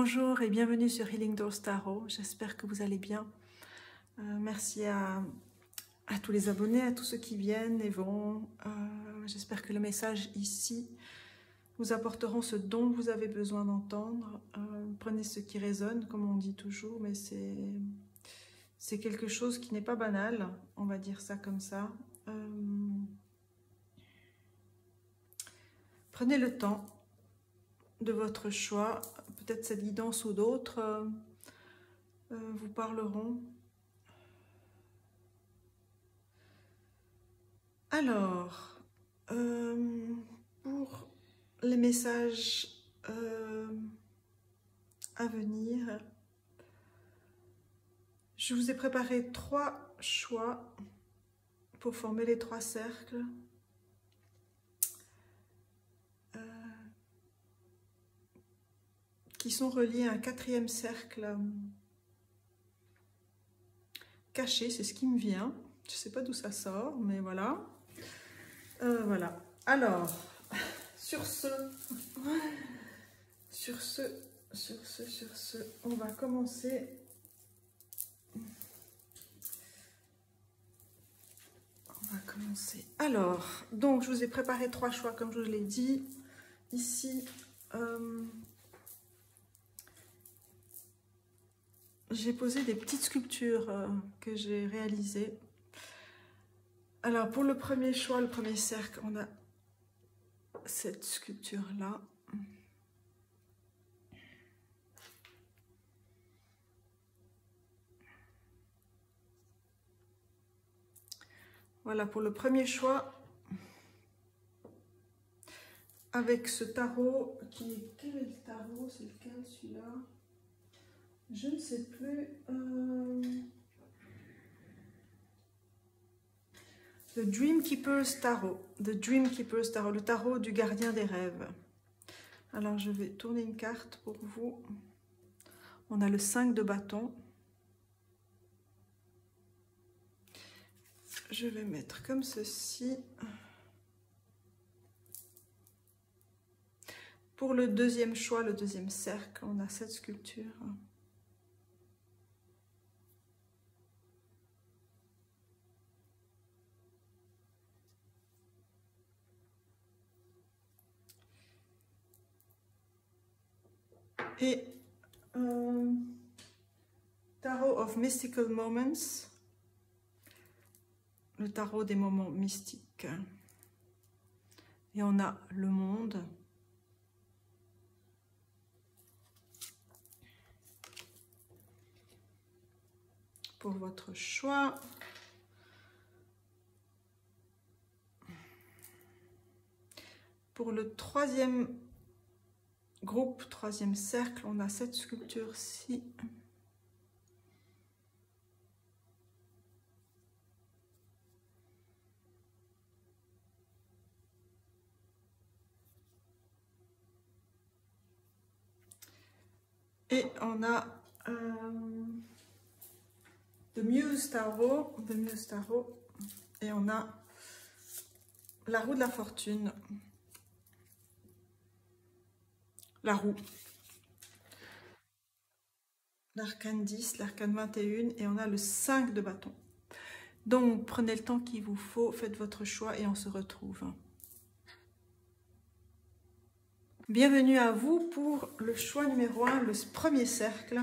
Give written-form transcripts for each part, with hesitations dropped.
Bonjour et bienvenue sur Healing Doors Tarot. J'espère que vous allez bien. Merci à tous les abonnés, à tous ceux qui viennent et vont. J'espère que le message ici vous apporteront ce dont vous avez besoin d'entendre. Prenez ce qui résonne, comme on dit toujours, mais c'est quelque chose qui n'est pas banal, on va dire ça comme ça. Prenez le temps de votre choix, peut-être cette guidance ou d'autres vous parleront. Alors, pour les messages à venir, je vous ai préparé 3 choix pour former les 3 cercles. Qui sont reliés à un 4e cercle caché, c'est ce qui me vient. Je ne sais pas d'où ça sort, mais voilà. Voilà. Alors, sur ce, on va commencer. Alors, donc je vous ai préparé 3 choix, comme je vous l'ai dit. Ici, j'ai posé des petites sculptures que j'ai réalisées. Alors, pour le premier choix, le premier cercle, on a cette sculpture-là. Voilà, pour le premier choix, avec ce tarot qui est... Quel est le tarot? C'est lequel, celui-là? Je ne sais plus. The Dream Keeper's Tarot. The Dream Keeper's Tarot, le tarot du gardien des rêves. Alors, je vais tourner une carte pour vous. On a le 5 de bâton. Je vais mettre comme ceci. Pour le deuxième choix, le deuxième cercle, on a cette sculpture. Et Tarot of Mystical Moments, le tarot des moments mystiques. Et on a le monde. Pour votre choix. Pour le troisième groupe, troisième cercle, on a cette sculpture-ci. Et on a The Muse Tarot, et on a la roue de la fortune, la roue, l'arcane 10, l'arcane 21, et on a le 5 de bâton. Donc, prenez le temps qu'il vous faut, faites votre choix et on se retrouve. Bienvenue à vous pour le choix numéro 1, le premier cercle.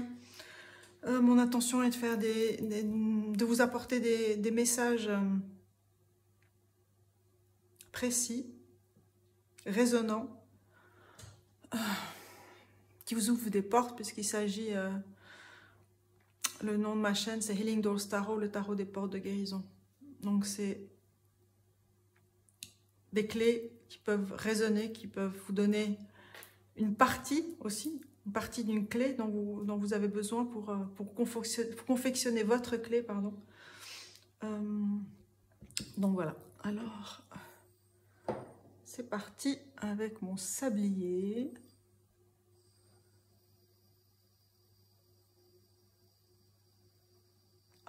Mon intention est de faire de vous apporter des messages précis, résonnants, qui vous ouvrent des portes, puisqu'il s'agit, le nom de ma chaîne, c'est Healing Doors Tarot, le tarot des portes de guérison. Donc c'est des clés qui peuvent résonner, qui peuvent vous donner une partie aussi, une partie d'une clé dont vous avez besoin pour confectionner votre clé, pardon. Donc voilà, alors c'est parti avec mon sablier.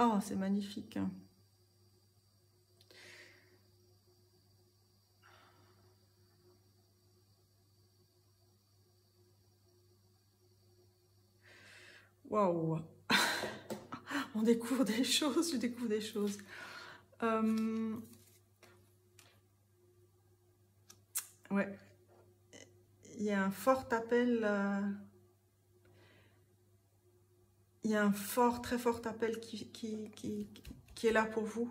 Oh, c'est magnifique. Waouh. On découvre des choses, je découvre des choses. Ouais. Il y a un fort appel... il y a un très fort appel qui est là pour vous.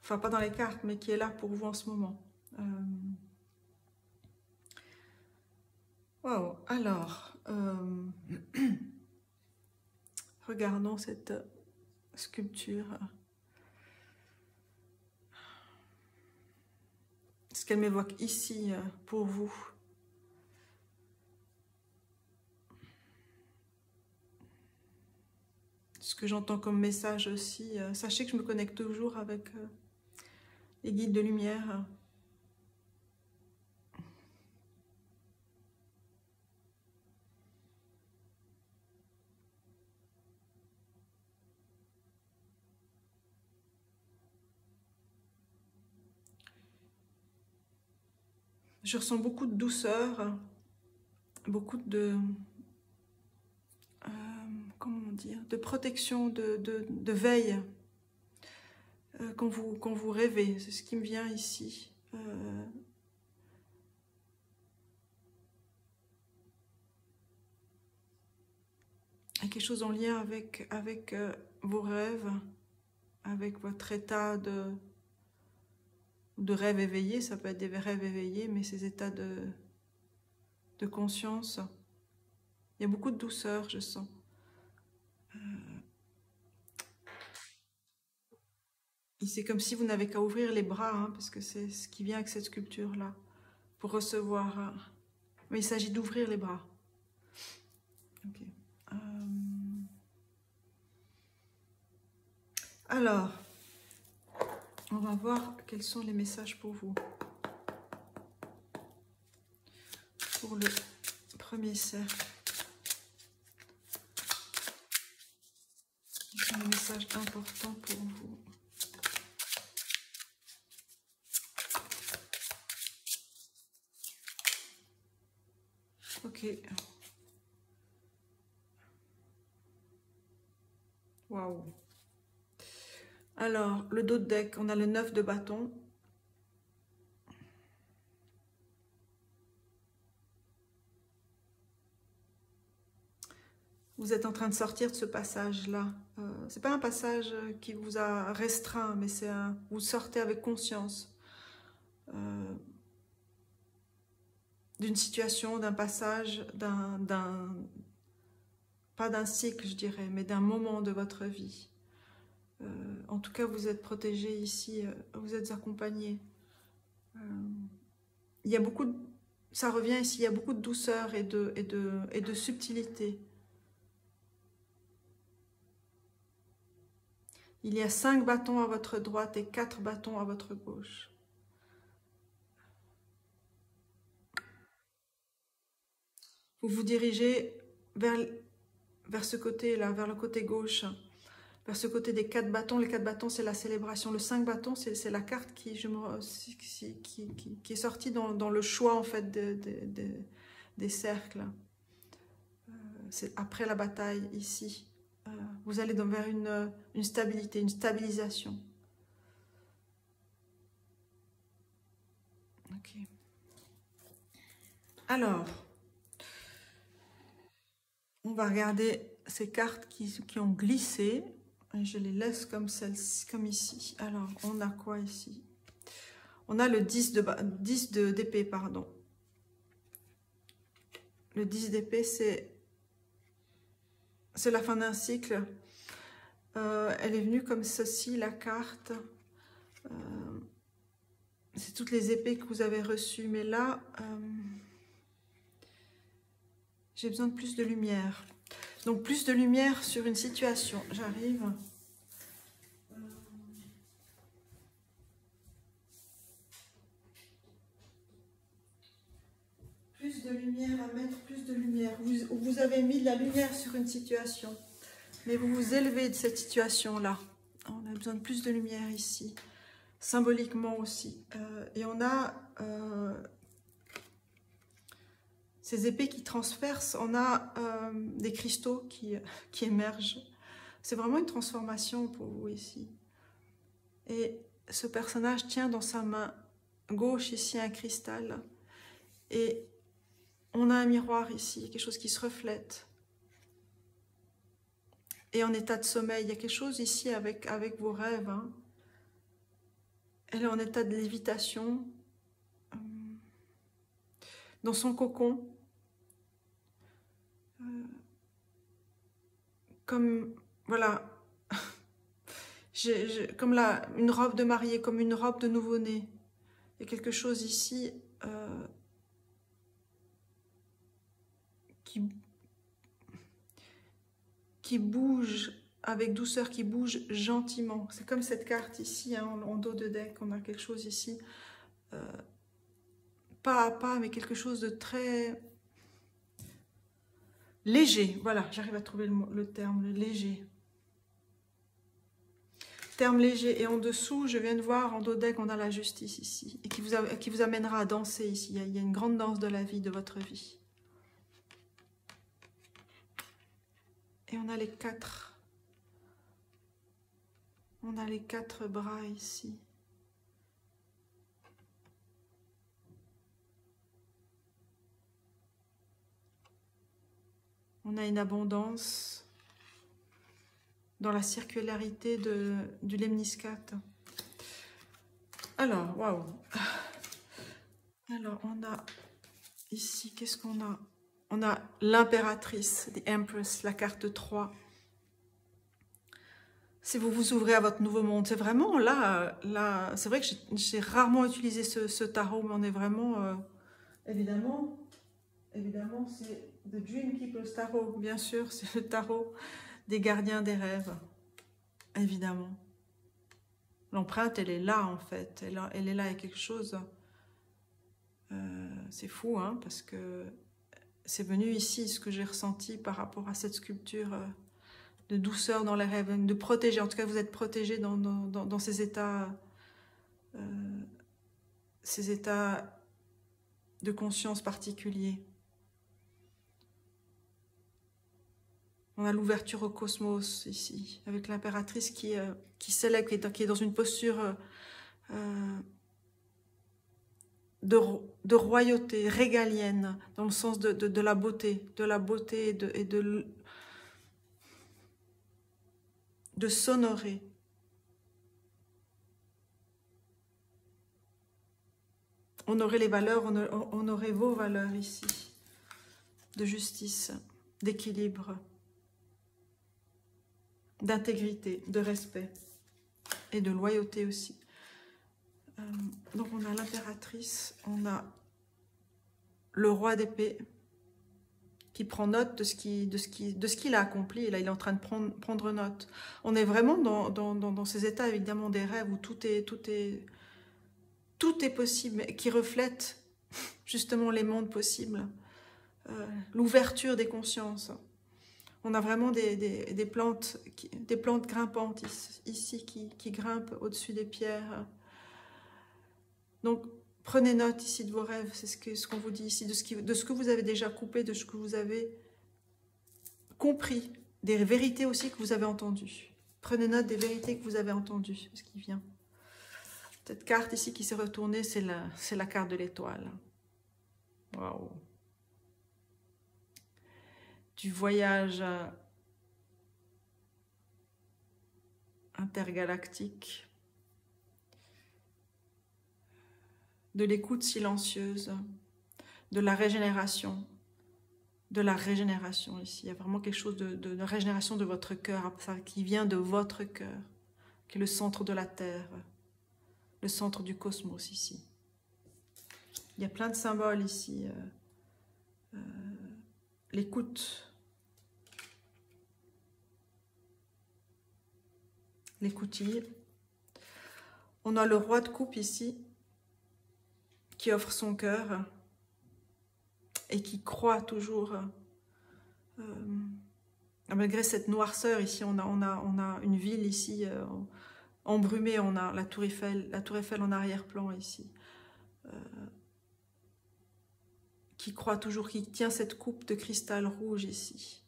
Enfin, pas dans les cartes, mais qui est là pour vous en ce moment. Wow. Alors, regardons cette sculpture. Ce qu'elle m'évoque ici pour vous. Ce que j'entends comme message aussi. Sachez que je me connecte toujours avec les guides de lumière. Je ressens beaucoup de douceur, beaucoup de... comment dire, de protection, de veille quand vous rêvez. C'est ce qui me vient ici. Quelque chose en lien avec vos rêves, avec votre état de rêve éveillé. Ça peut être des rêves éveillés, mais ces états de conscience. Il y a beaucoup de douceur, je sens. Et c'est comme si vous n'avez qu'à ouvrir les bras, hein, parce que c'est ce qui vient avec cette sculpture-là, pour recevoir. Mais il s'agit d'ouvrir les bras. Ok. Alors, on va voir quels sont les messages pour vous. Pour le premier cercle. Quels sont les messages importants pour vous? Ok. Waouh. Alors, le dos de deck, on a le 9 de bâton. Vous êtes en train de sortir de ce passage-là. C'est pas un passage qui vous a restreint, mais c'est un... Vous sortez avec conscience d'une situation, d'un passage, pas d'un cycle, je dirais, mais d'un moment de votre vie. En tout cas, vous êtes protégé ici, vous êtes accompagné. Il y a beaucoup de... Ça revient ici, il y a beaucoup de douceur et de subtilité. Il y a 5 bâtons à votre droite et 4 bâtons à votre gauche. Vous vous dirigez vers ce côté-là, vers le côté gauche, vers ce côté des 4 bâtons. Les 4 bâtons, c'est la célébration. Le 5 bâtons, c'est la carte qui est sortie dans le choix en fait des cercles. C'est après la bataille ici. Vous allez vers une stabilité, une stabilisation. Ok. Alors, on va regarder ces cartes qui ont glissé. Et je les laisse comme ici. Alors, on a quoi ici? On a le 10 d'épée, pardon. Le 10 d'épée, c'est la fin d'un cycle. Elle est venue comme ceci, la carte. C'est toutes les épées que vous avez reçues. Mais là, j'ai besoin de plus de lumière. Donc, plus de lumière sur une situation. J'arrive. Plus de lumière à mettre, plus de lumière. Vous avez mis de la lumière sur une situation. Mais vous vous élevez de cette situation-là. On a besoin de plus de lumière ici. Symboliquement aussi. Et on a... ces épées qui transpercent, on a des cristaux qui émergent. C'est vraiment une transformation pour vous ici. Et ce personnage tient dans sa main gauche ici un cristal. Et on a un miroir ici, quelque chose qui se reflète. Et en état de sommeil, il y a quelque chose ici avec vos rêves. Hein. Elle est en état de lévitation, dans son cocon, comme, voilà, comme une robe de mariée, comme une robe de nouveau-né. Il y a quelque chose ici qui bouge avec douceur, qui bouge gentiment. C'est comme cette carte ici, hein, en dos de deck, on a quelque chose ici, pas à pas, mais quelque chose de très léger. Voilà, j'arrive à trouver le terme, le léger. Terme léger. Et en dessous, je viens de voir, en dos de deck, on a la justice ici, et qui vous amènera à danser ici. Il y a une grande danse de la vie, de votre vie. Et on a les quatre. On a les quatre bras ici. On a une abondance dans la circularité du lemniscate. Alors, waouh. Alors, on a ici, qu'est-ce qu'on a? On a l'impératrice, the Empress, la carte 3. Si vous vous ouvrez à votre nouveau monde, c'est vraiment là c'est vrai que j'ai rarement utilisé ce tarot, mais on est vraiment, évidemment, c'est The Dream Keeper's Tarot, bien sûr, c'est le tarot des gardiens des rêves, évidemment. L'empreinte, elle est là, en fait, elle est là, il y a quelque chose, c'est fou, hein, parce que c'est venu ici, ce que j'ai ressenti par rapport à cette sculpture de douceur dans les rêves, de protéger, en tout cas vous êtes protégé dans ces états de conscience particuliers. On a l'ouverture au cosmos ici, avec l'impératrice qui s'élève, qui est dans une posture de royauté régalienne, dans le sens de la beauté, et de s'honorer. Honorer les valeurs, honorer vos valeurs ici, de justice, d'équilibre, d'intégrité, de respect et de loyauté aussi. Donc on a l'impératrice, on a le roi d'épée qui prend note de ce qu'il a accompli. Et là, il est en train de prendre note. On est vraiment dans ces états, évidemment, des rêves où tout est possible, qui reflète justement les mondes possibles. L'ouverture des consciences. On a vraiment des plantes grimpantes ici qui grimpent au-dessus des pierres. Donc, prenez note ici de vos rêves, c'est ce qu'on vous dit ici, de ce que vous avez déjà coupé, de ce que vous avez compris, des vérités aussi que vous avez entendues. Prenez note des vérités que vous avez entendues, ce qui vient. Cette carte ici qui s'est retournée, c'est la carte de l'étoile. Waouh! Du voyage intergalactique, de l'écoute silencieuse, de la régénération ici. Il y a vraiment quelque chose de régénération de votre cœur, qui vient de votre cœur, qui est le centre de la Terre, le centre du cosmos ici. Il y a plein de symboles ici. L'écoute. L'écoutille. On a le roi de coupe ici, qui offre son cœur et qui croit toujours, malgré cette noirceur ici, on a une ville ici embrumée, on a la tour Eiffel en arrière-plan ici, qui croit toujours, qui tient cette coupe de cristal rouge ici.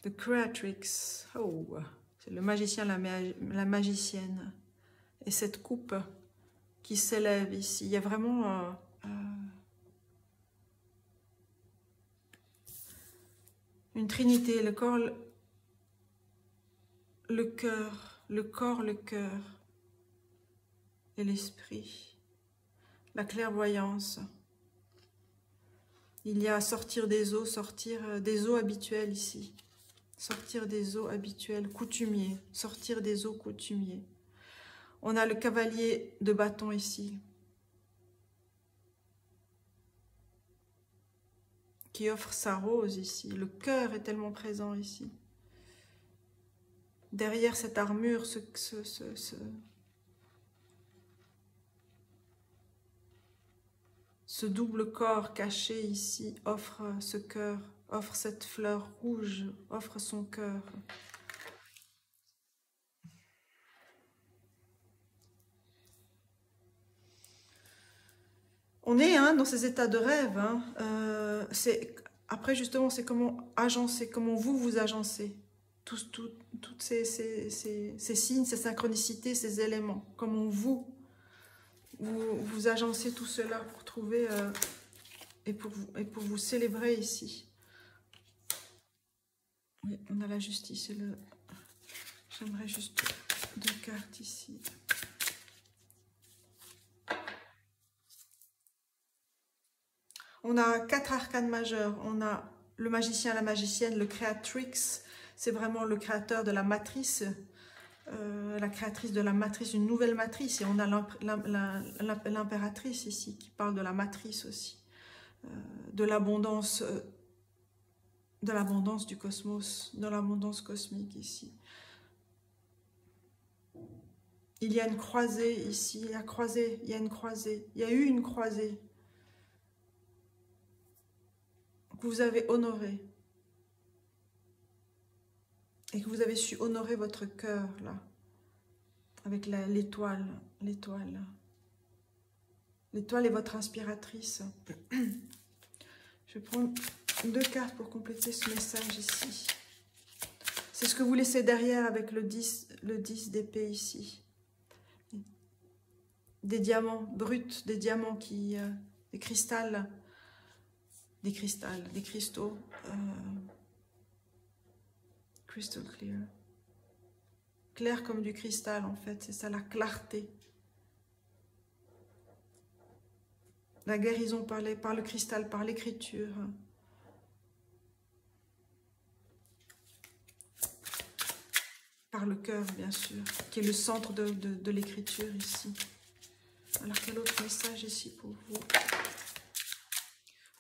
The Creatrix, oh, c'est le magicien, la magicienne. Et cette coupe qui s'élève ici, il y a vraiment une trinité, le corps, le cœur, le cœur et l'esprit, la clairvoyance. Il y a sortir des eaux habituelles ici. Sortir des eaux habituelles, coutumiers, sortir des eaux coutumiers. On a le cavalier de bâton ici, qui offre sa rose ici. Le cœur est tellement présent ici. Derrière cette armure, ce double corps caché ici offre ce cœur, offre cette fleur rouge, offre son cœur. On est dans ces états de rêve. Après, justement, c'est comment agencer, comment vous agencez. Toutes ces signes, ces synchronicités, ces éléments. Comment vous agencez tout cela pour trouver et pour vous célébrer ici. Oui, on a la justice et le... J'aimerais juste 2 cartes ici. On a 4 arcanes majeurs. On a le magicien, la magicienne, le créatrix. C'est vraiment le créateur de la matrice, la créatrice de la matrice, une nouvelle matrice. Et on a l'impératrice ici qui parle de la matrice aussi, de l'abondance du cosmos, de l'abondance cosmique ici. Il y a une croisée ici, il y a une croisée, il y a eu une croisée que vous avez honorée et que vous avez su honorer votre cœur là, avec l'étoile est votre inspiratrice. Je vais prendre 2 cartes pour compléter ce message ici. C'est ce que vous laissez derrière avec le 10 d'épée ici. Des diamants bruts, des diamants qui... des cristaux. Crystal clear. Clair comme du cristal en fait, c'est ça la clarté. La guérison par le cristal, par l'écriture. Par le cœur, bien sûr, qui est le centre de l'écriture ici. Alors, quel autre message ici pour vous?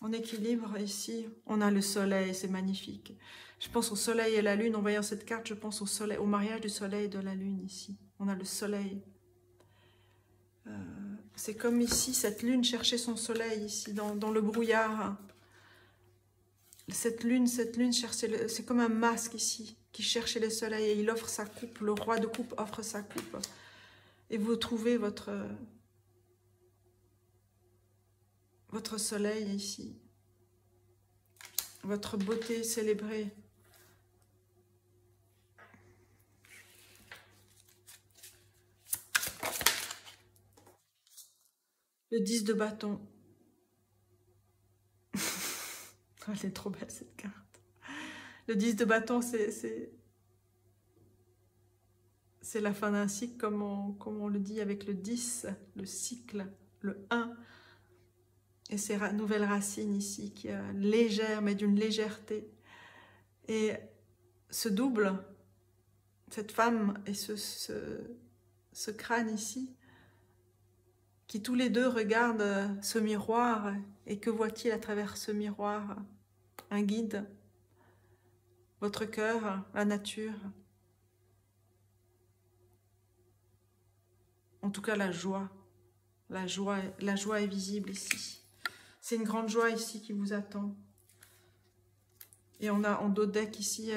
En équilibre, ici, on a le soleil, c'est magnifique. Je pense au soleil et la lune. En voyant cette carte, je pense au soleil, au mariage du soleil et de la lune ici. On a le soleil. C'est comme ici, cette lune cherchait son soleil ici, dans le brouillard. Cette lune cherchait, c'est comme un masque ici, qui cherchait le soleil et il offre sa coupe. Le roi de coupe offre sa coupe. Et vous trouvez votre soleil ici. Votre beauté célébrée. Le 10 de bâton. Elle est trop belle cette carte. Le 10 de bâton, c'est la fin d'un cycle, comme on le dit avec le 10, le cycle, le 1. Et ces nouvelles racines ici, qui est légère, mais d'une légèreté. Et ce double, cette femme et ce crâne ici, qui tous les deux regardent ce miroir, et que voit-il à travers ce miroir? Un guide, votre cœur, la nature. En tout cas, la joie. La joie est visible ici. C'est une grande joie ici qui vous attend. Et on a en dos de deck ici,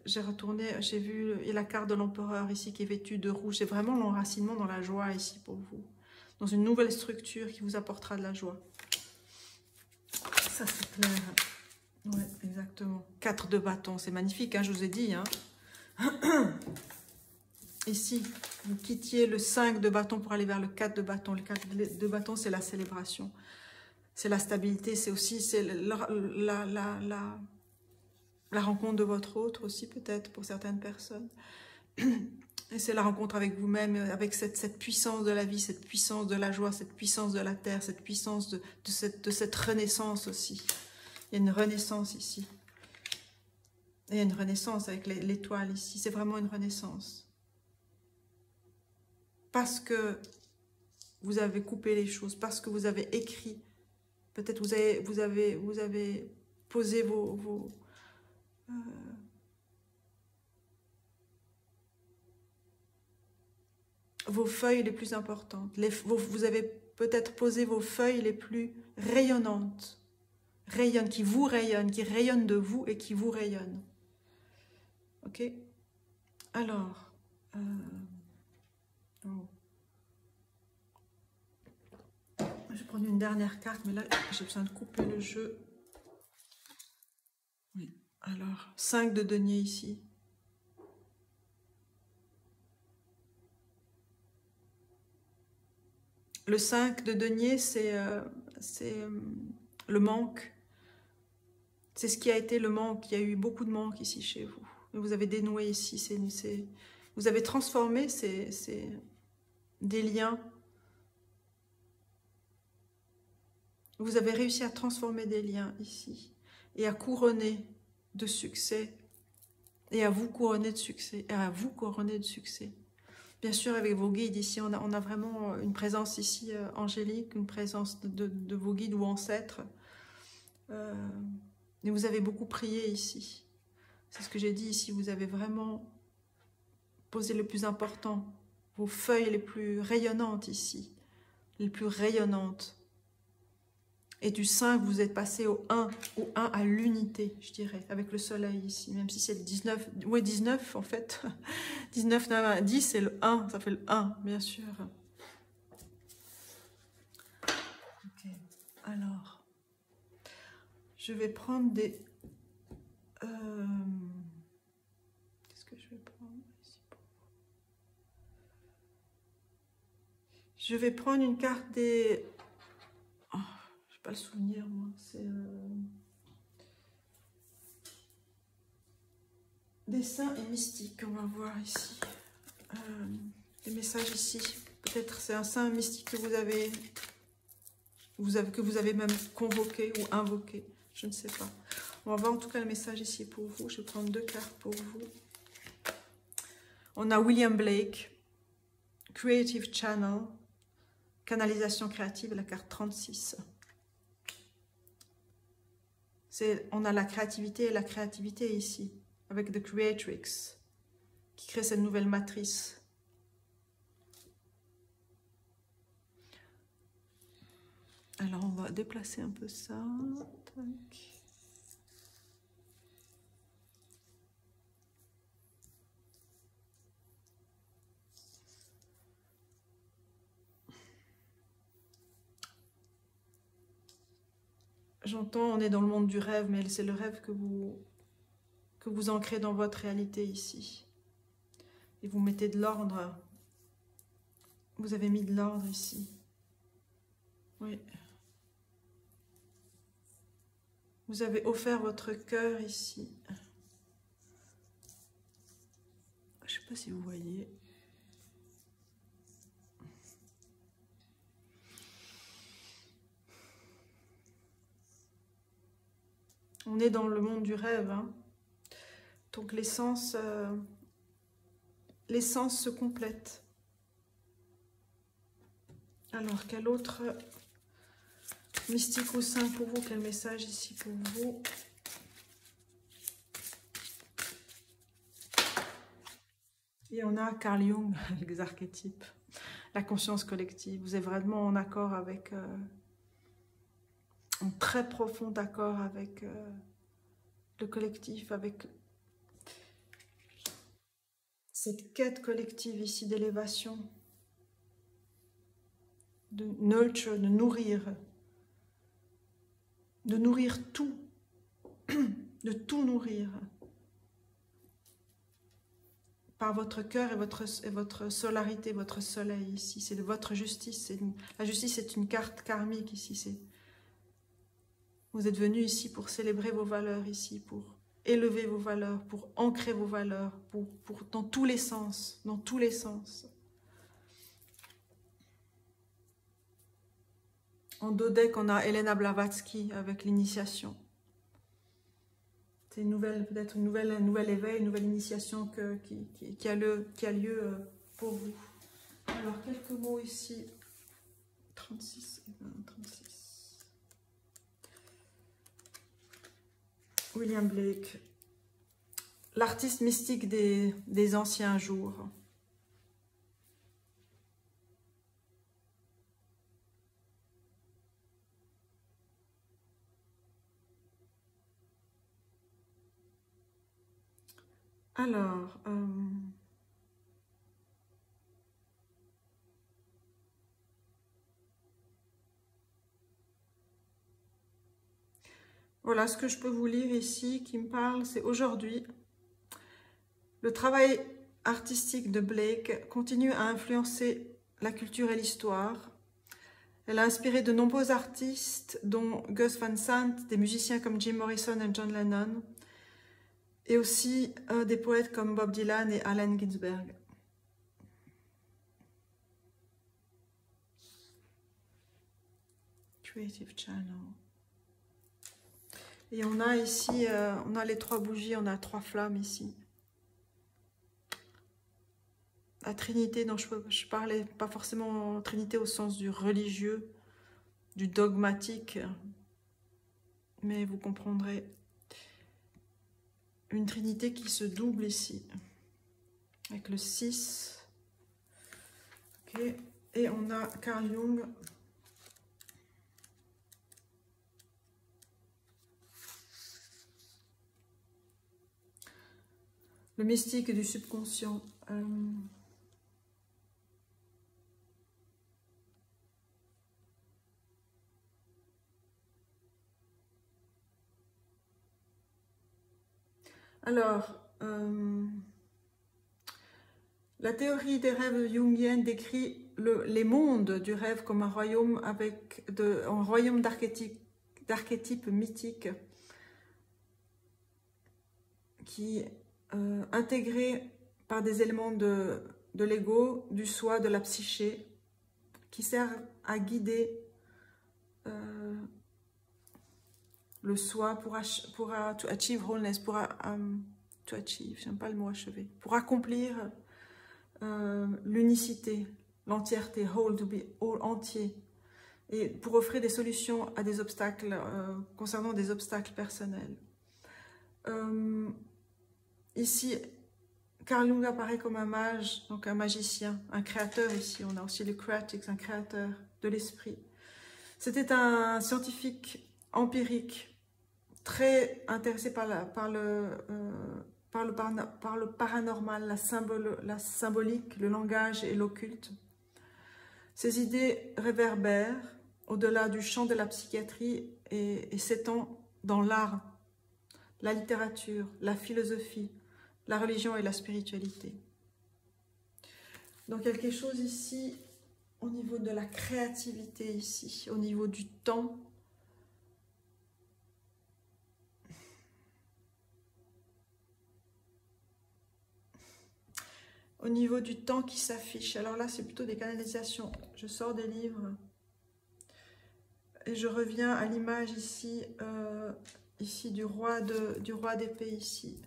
j'ai retourné, j'ai vu et la carte de l'empereur ici qui est vêtue de rouge. C'est vraiment l'enracinement dans la joie ici pour vous. Dans une nouvelle structure qui vous apportera de la joie. Ça c'est clair. Ouais, exactement. 4 de bâton, c'est magnifique, hein, je vous ai dit. Hein. Ici, vous quittiez le 5 de bâton pour aller vers le 4 de bâton. Le 4 de bâton, c'est la célébration. C'est la stabilité, c'est aussi la rencontre de votre autre aussi, peut-être, pour certaines personnes. Et c'est la rencontre avec vous-même, avec cette puissance de la vie, cette puissance de la joie, cette puissance de la terre, cette puissance de cette renaissance aussi. Il y a une renaissance ici. Il y a une renaissance avec l'étoile ici. C'est vraiment une renaissance. Parce que vous avez coupé les choses, parce que vous avez écrit. Peut-être vous avez posé vos feuilles les plus importantes. Vous avez peut-être posé vos feuilles les plus rayonnantes. Qui vous rayonnent, qui rayonnent de vous et qui vous rayonnent. Ok? Alors, je vais prendre une dernière carte, mais là, j'ai besoin de couper le jeu. Oui, alors, 5 de denier ici. Le 5 de denier, c'est le manque. C'est ce qui a été le manque. Il y a eu beaucoup de manque ici chez vous. Vous avez dénoué ici. Vous avez transformé des liens. Vous avez réussi à transformer des liens ici. Et à couronner de succès. Et à vous couronner de succès. Et à vous couronner de succès. Bien sûr, avec vos guides ici, on a vraiment une présence ici angélique, une présence de vos guides ou ancêtres. Et vous avez beaucoup prié ici. C'est ce que j'ai dit ici. Vous avez vraiment posé le plus important. Vos feuilles les plus rayonnantes ici. Les plus rayonnantes. Et du 5, vous êtes passé au 1 à l'unité, je dirais, avec le soleil ici. Même si c'est le 19. Oui, 19 en fait. 19, 9, 10, c'est le 1. Ça fait le 1, bien sûr. Ok. Alors, je vais prendre des... Qu'est-ce que je vais prendre ici? Je vais prendre une carte des... Oh, je n'ai pas le souvenir, moi. C'est... Des saints et mystiques, on va voir ici. Des messages ici. Peut-être c'est un saint mystique que vous avez même convoqué ou invoqué. Je ne sais pas. On va voir en tout cas le message ici pour vous. Je vais prendre 2 cartes pour vous. On a William Blake, Creative Channel, canalisation créative, la carte 36. On a la créativité et la créativité ici, avec The Creatrix, qui crée cette nouvelle matrice. Alors, on va déplacer un peu ça. Tac. J'entends, on est dans le monde du rêve, mais c'est le rêve que vous ancrez dans votre réalité ici. Et vous mettez de l'ordre. Vous avez mis de l'ordre ici. Oui. Vous avez offert votre cœur ici. Je ne sais pas si vous voyez. On est dans le monde du rêve. Hein. Donc l'essence se complète. Alors, quel autre mystique ou saint pour vous? Quel message ici pour vous? Et on a Carl Jung, les archétypes. La conscience collective. Vous êtes vraiment en accord avec... en très profond accord avec le collectif, avec cette quête collective ici d'élévation, de nurture, de nourrir tout, de tout nourrir par votre cœur et votre solarité, votre soleil ici. C'est de votre justice. La justice est une carte karmique ici. Vous êtes venu ici pour célébrer vos valeurs ici, pour élever vos valeurs, pour ancrer vos valeurs, dans tous les sens, dans tous les sens. En dos deck, on a Elena Blavatsky avec l'initiation. C'est peut-être un nouvel éveil, une nouvelle initiation qui a lieu pour vous. Alors, quelques mots ici. 36 et 20, 36. William Blake. L'artiste mystique des anciens jours. Alors, voilà ce que je peux vous lire ici qui me parle, c'est aujourd'hui. Le travail artistique de Blake continue à influencer la culture et l'histoire. Elle a inspiré de nombreux artistes, dont Gus Van Sant, des musiciens comme Jim Morrison et John Lennon, et aussi des poètes comme Bob Dylan et Allen Ginsberg. Creative Channel. Et on a ici, on a les 3 bougies, on a 3 flammes ici. La Trinité dont je parlais, pas forcément Trinité au sens du religieux, du dogmatique, mais vous comprendrez. Une Trinité qui se double ici, avec le 6. Okay. Et on a Carl Jung. Le mystique du subconscient. Alors, la théorie des rêves jungiennes décrit les mondes du rêve comme un royaume d'archétypes mythiques qui intégrés par des éléments de l'ego, du soi, de la psyché, qui servent à guider le soi pour achieve wholeness, j'aime pas le mot achever, pour accomplir l'unicité, l'entièreté, whole, to be all, entier, et pour offrir des solutions à des obstacles, concernant des obstacles personnels. Ici, Carl Jung apparaît comme un mage, donc un magicien, un créateur ici. On a aussi le creatix, un créateur de l'esprit. C'était un scientifique empirique, très intéressé par le paranormal, la symbolique, le langage et l'occulte. Ses idées réverbèrent au-delà du champ de la psychiatrie et s'étendent dans l'art, la littérature, la philosophie, la religion et la spiritualité. Donc il y a quelque chose ici au niveau de la créativité ici, au niveau du temps. Au niveau du temps qui s'affiche. Alors là, c'est plutôt des canalisations. Je sors des livres et je reviens à l'image ici, ici du roi d'épée ici,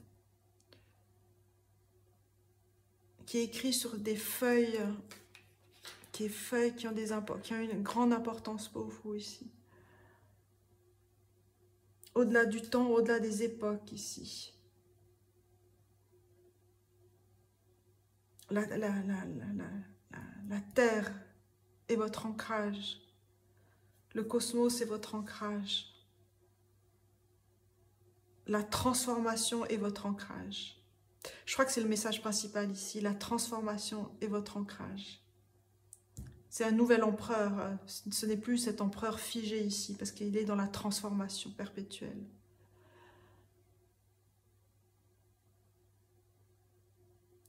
qui est écrit sur des feuilles, qui ont une grande importance pour vous ici. Au-delà du temps, au-delà des époques ici. La terre est votre ancrage. Le cosmos est votre ancrage. la transformation est votre ancrage. Je crois que c'est le message principal ici, la transformation est votre ancrage. C'est un nouvel empereur, ce n'est plus cet empereur figé ici, parce qu'il est dans la transformation perpétuelle.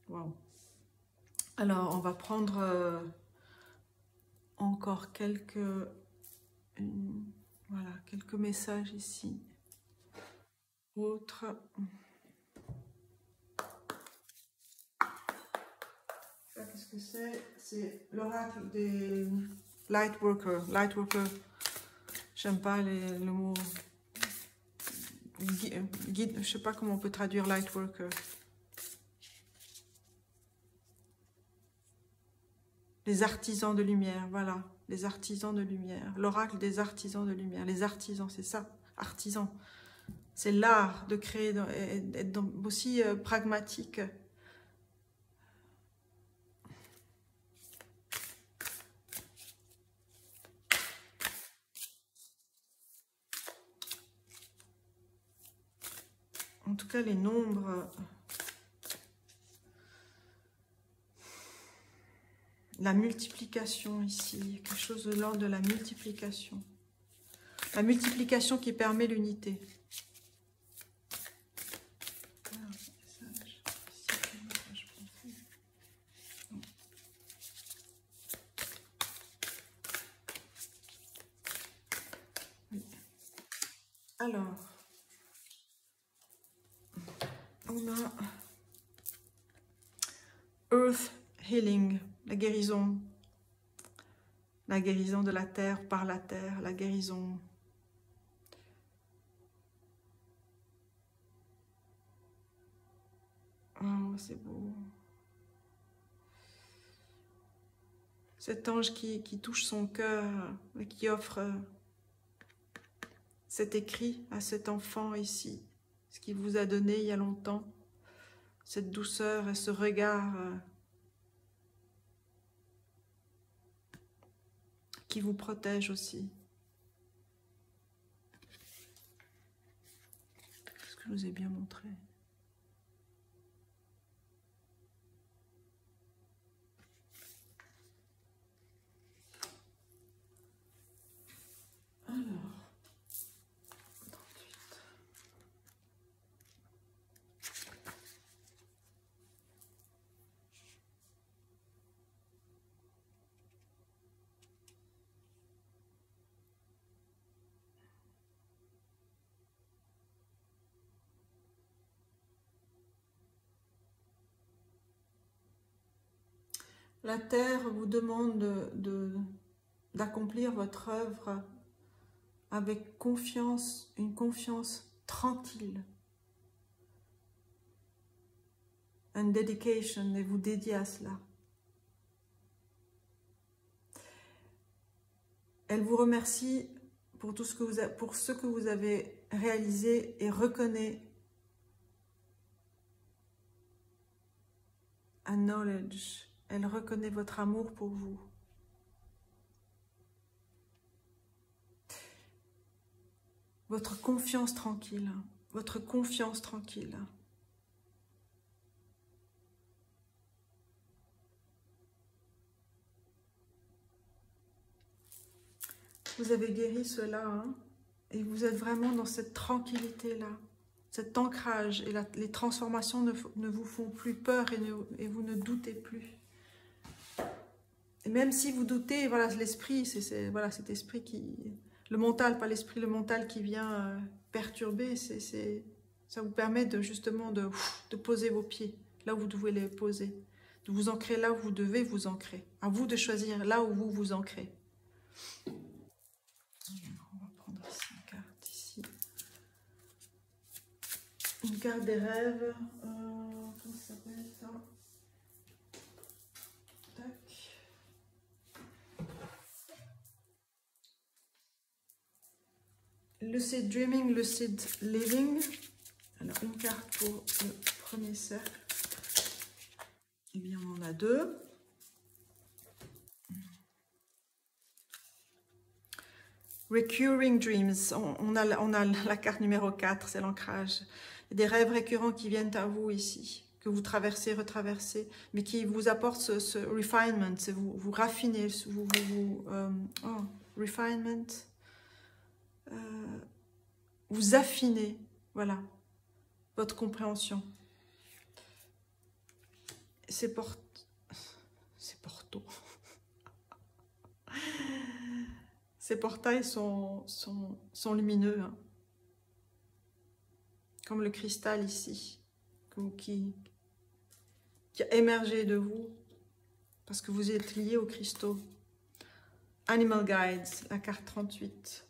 Wow. Alors, on va prendre encore quelques messages ici. Autre. Qu'est-ce que c'est? C'est l'oracle des Lightworkers. Lightworker, j'aime pas le mot guide, je sais pas comment on peut traduire Lightworker. Les artisans de lumière, voilà, les artisans de lumière. L'oracle des artisans de lumière. Les artisans, c'est ça, artisans. C'est l'art de créer, être aussi pragmatique. En tout cas, les nombres, la multiplication ici, quelque chose de l'ordre de la multiplication. La multiplication qui permet l'unité. Alors, on a Earth Healing, la guérison de la terre par la terre, la guérison. Oh, c'est beau. Cet ange qui touche son cœur et qui offre cet écrit à cet enfant ici, ce qu'il vous a donné il y a longtemps, cette douceur et ce regard qui vous protège aussi. Est-ce que je vous ai bien montré? Alors, 38. La terre vous demande d'accomplir votre œuvre avec confiance, une confiance tranquille. And dedication, et vous dédiez à cela. Elle vous remercie pour tout ce que vous avez réalisé et reconnaît acknowledge. Elle reconnaît votre amour pour vous. Votre confiance tranquille. Votre confiance tranquille. Vous avez guéri cela, hein, et vous êtes vraiment dans cette tranquillité-là, cet ancrage, et les transformations ne vous font plus peur et vous ne doutez plus. Et même si vous doutez, voilà, l'esprit, voilà, cet esprit qui... Le mental, pas l'esprit, le mental qui vient perturber, ça vous permet justement de poser vos pieds là où vous devez les poser, de vous ancrer là où vous devez vous ancrer. À vous de choisir là où vous vous ancrez. On va prendre ici une carte, ici. Une carte des rêves. Comment ça s'appelle ça? Tac. Lucid Dreaming, Lucid Living. Alors, une carte pour le premier cercle. Eh bien, on en a deux. Recurring dreams, on a la carte numéro 4, c'est l'ancrage. Des rêves récurrents qui viennent à vous ici, que vous traversez, retraversez, mais qui vous apportent ce refinement, vous raffinez, refinement, vous affinez, voilà, votre compréhension. C'est Porto. Ces portails sont lumineux, hein. Comme le cristal ici, qui a émergé de vous, parce que vous êtes lié aux cristaux. Animal Guides, la carte 38.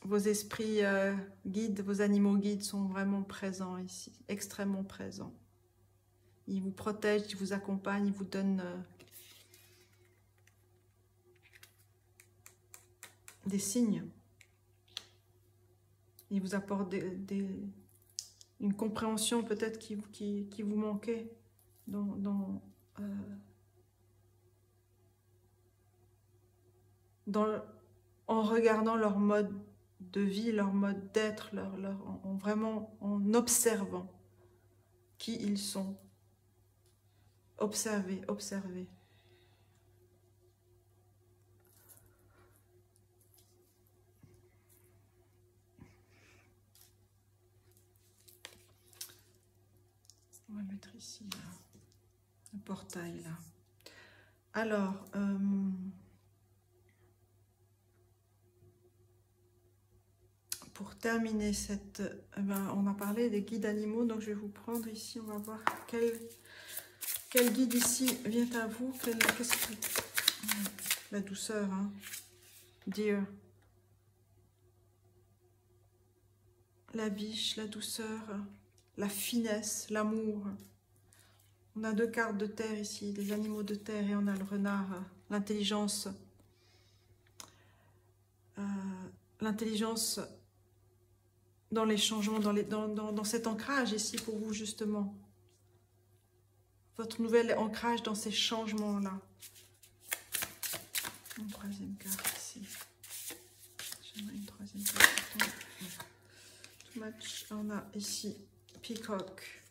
Vos esprits guides, vos animaux guides sont vraiment présents ici, extrêmement présents. Ils vous protègent, ils vous accompagnent, ils vous donnent des signes. Ils vous apportent une compréhension peut-être qui vous manquait en regardant leur mode de vie, leur mode d'être, vraiment en observant qui ils sont. Observez, observez. On va mettre ici, là, le portail, là. Alors, pour terminer cette... on a parlé des guides animaux, donc je vais vous prendre ici, on va voir quel guide ici vient à vous. La douceur, hein. Dear. La biche, la douceur, la finesse, l'amour. On a deux cartes de terre ici, des animaux de terre, et on a le renard, l'intelligence. L'intelligence dans les changements, dans cet ancrage ici pour vous justement. Votre nouvel ancrage dans ces changements-là. Une troisième carte ici. J'aimerais une troisième carte. Too much. On a ici Peacock.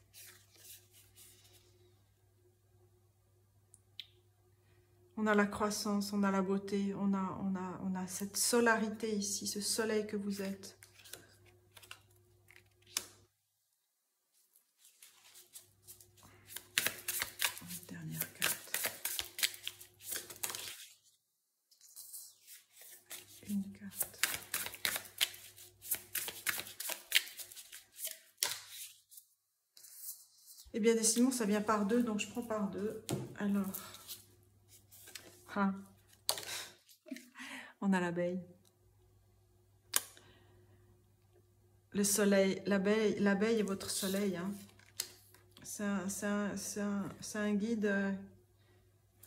On a la croissance, on a la beauté, on a cette solarité ici, ce soleil que vous êtes. Dernière carte. Une carte. Eh bien, décidément, ça vient par deux, donc je prends par deux. Alors... Hein. On a l'abeille. Le soleil, l'abeille est votre soleil. Hein. C'est un guide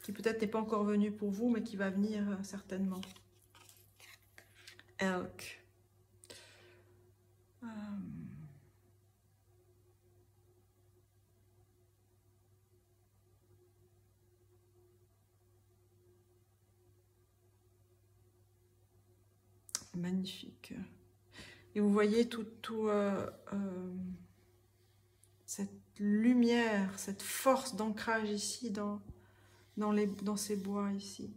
qui peut-être n'est pas encore venu pour vous, mais qui va venir certainement. Elk. Magnifique. Et vous voyez cette lumière, cette force d'ancrage ici dans ces bois ici.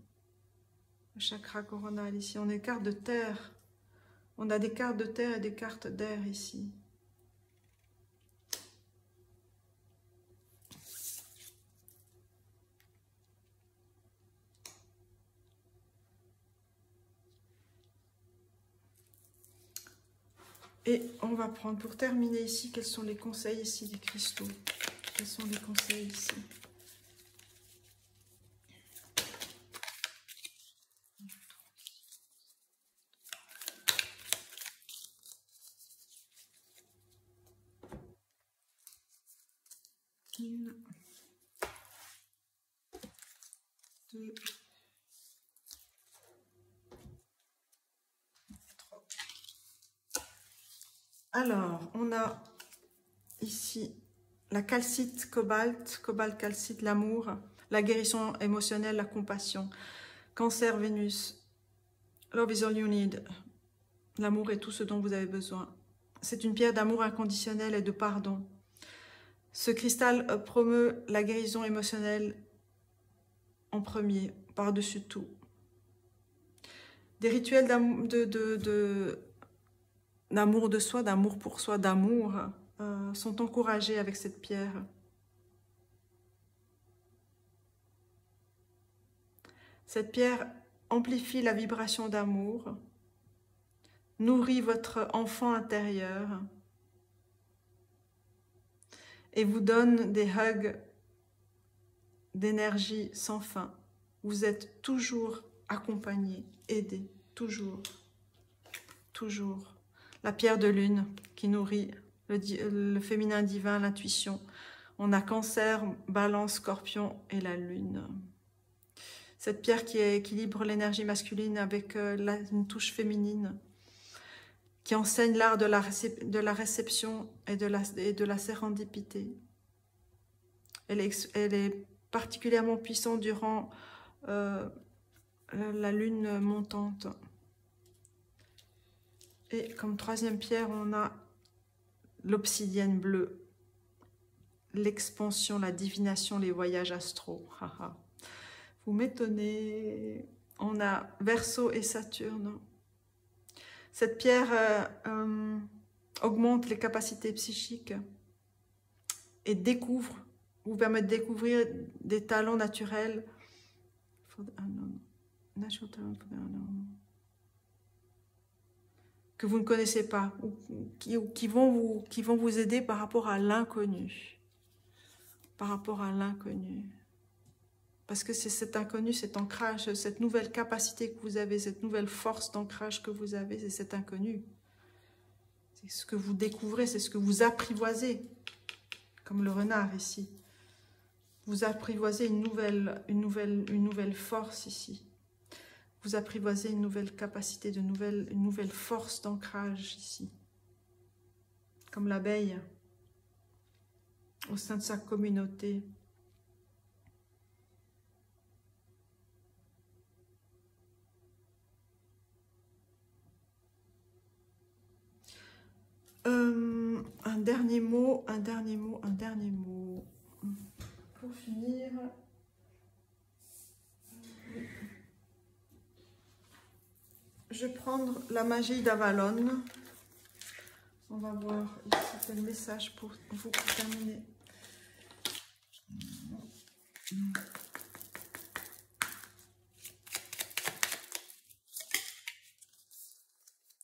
Le chakra coronal ici. On a des cartes de terre. On a des cartes de terre et des cartes d'air ici. Et on va prendre, pour terminer ici, quels sont les conseils ici des cristaux? Quels sont les conseils ici? Une, deux, trois. Alors, on a ici la calcite, cobalt calcite, l'amour, la guérison émotionnelle, la compassion. Cancer, Vénus, Love is all you need. L'amour est tout ce dont vous avez besoin. C'est une pierre d'amour inconditionnel et de pardon. Ce cristal promeut la guérison émotionnelle en premier, par-dessus tout. Des rituels d'amour de soi, d'amour pour soi, d'amour, sont encouragés avec cette pierre. Cette pierre amplifie la vibration d'amour, nourrit votre enfant intérieur et vous donne des hugs d'énergie sans fin. Vous êtes toujours accompagné, aidé, toujours, toujours. La pierre de lune qui nourrit le féminin divin, l'intuition. On a Cancer, Balance, Scorpion et la lune. Cette pierre qui équilibre l'énergie masculine avec une touche féminine, qui enseigne l'art de la réception et de la sérendipité. Elle est particulièrement puissante durant la lune montante. Et comme troisième pierre, on a l'obsidienne bleue, l'expansion, la divination, les voyages astraux. Vous m'étonnez. On a Verseau et Saturne. Cette pierre augmente les capacités psychiques et vous permet de découvrir des talents naturels que vous ne connaissez pas, ou qui vont vous aider par rapport à l'inconnu. Par rapport à l'inconnu. Parce que c'est cet inconnu, cet ancrage, cette nouvelle capacité que vous avez, cette nouvelle force d'ancrage que vous avez, c'est cet inconnu. C'est ce que vous découvrez, c'est ce que vous apprivoisez, comme le renard ici. Vous apprivoisez une nouvelle force ici. Vous apprivoisez une nouvelle capacité, une nouvelle force d'ancrage ici. Comme l'abeille, au sein de sa communauté. Un dernier mot. Pour finir, je vais prendre la magie d'Avalon. On va voir ici quel message pour vous pour terminer.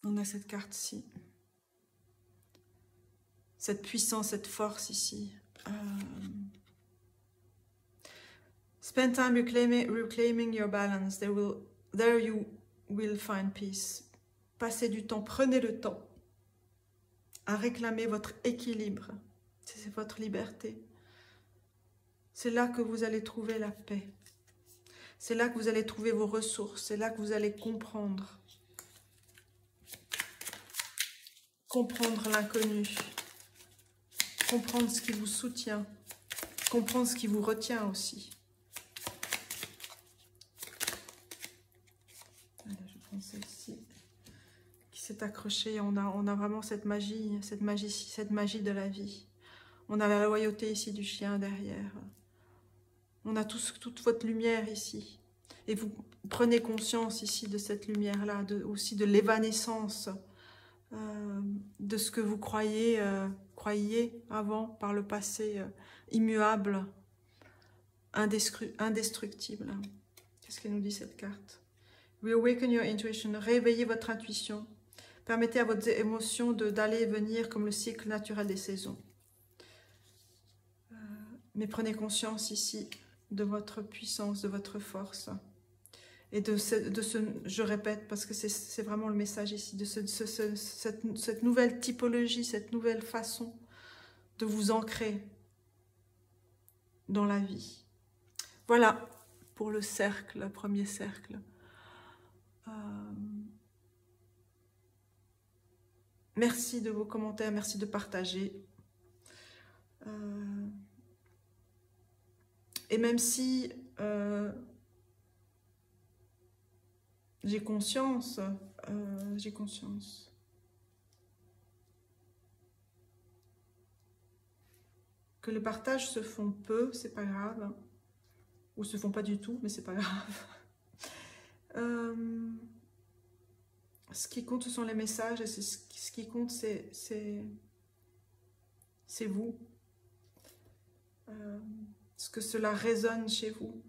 On a cette carte-ci. Cette puissance, cette force ici. Spend time reclaiming your balance. There you will find peace. Passez du temps, prenez le temps à réclamer votre équilibre. C'est votre liberté. C'est là que vous allez trouver la paix. C'est là que vous allez trouver vos ressources. C'est là que vous allez comprendre. Comprendre l'inconnu. Comprendre ce qui vous soutient. Comprendre ce qui vous retient aussi. Celle-ci qui s'est accrochée, on a vraiment cette magie de la vie. On a la loyauté ici du chien derrière. On a toute votre lumière ici. Et vous prenez conscience ici de cette lumière-là, aussi de l'évanescence de ce que vous croyiez avant, par le passé, immuable, indestructible. Qu'est-ce que nous dit cette carte? Reawaken your intuition, réveillez votre intuition. Permettez à votre émotion d'aller et venir comme le cycle naturel des saisons. Mais prenez conscience ici de votre puissance, de votre force. Et je répète, parce que c'est vraiment le message ici, de cette nouvelle typologie, cette nouvelle façon de vous ancrer dans la vie. Voilà pour le cercle, le premier cercle. Merci de vos commentaires, merci de partager. Et même si j'ai conscience, j'ai conscience. Que les partages se font peu, c'est pas grave. Ou se font pas du tout, mais c'est pas grave. Ce qui compte, ce sont les messages, et ce qui compte, c'est vous. Ce que cela résonne chez vous.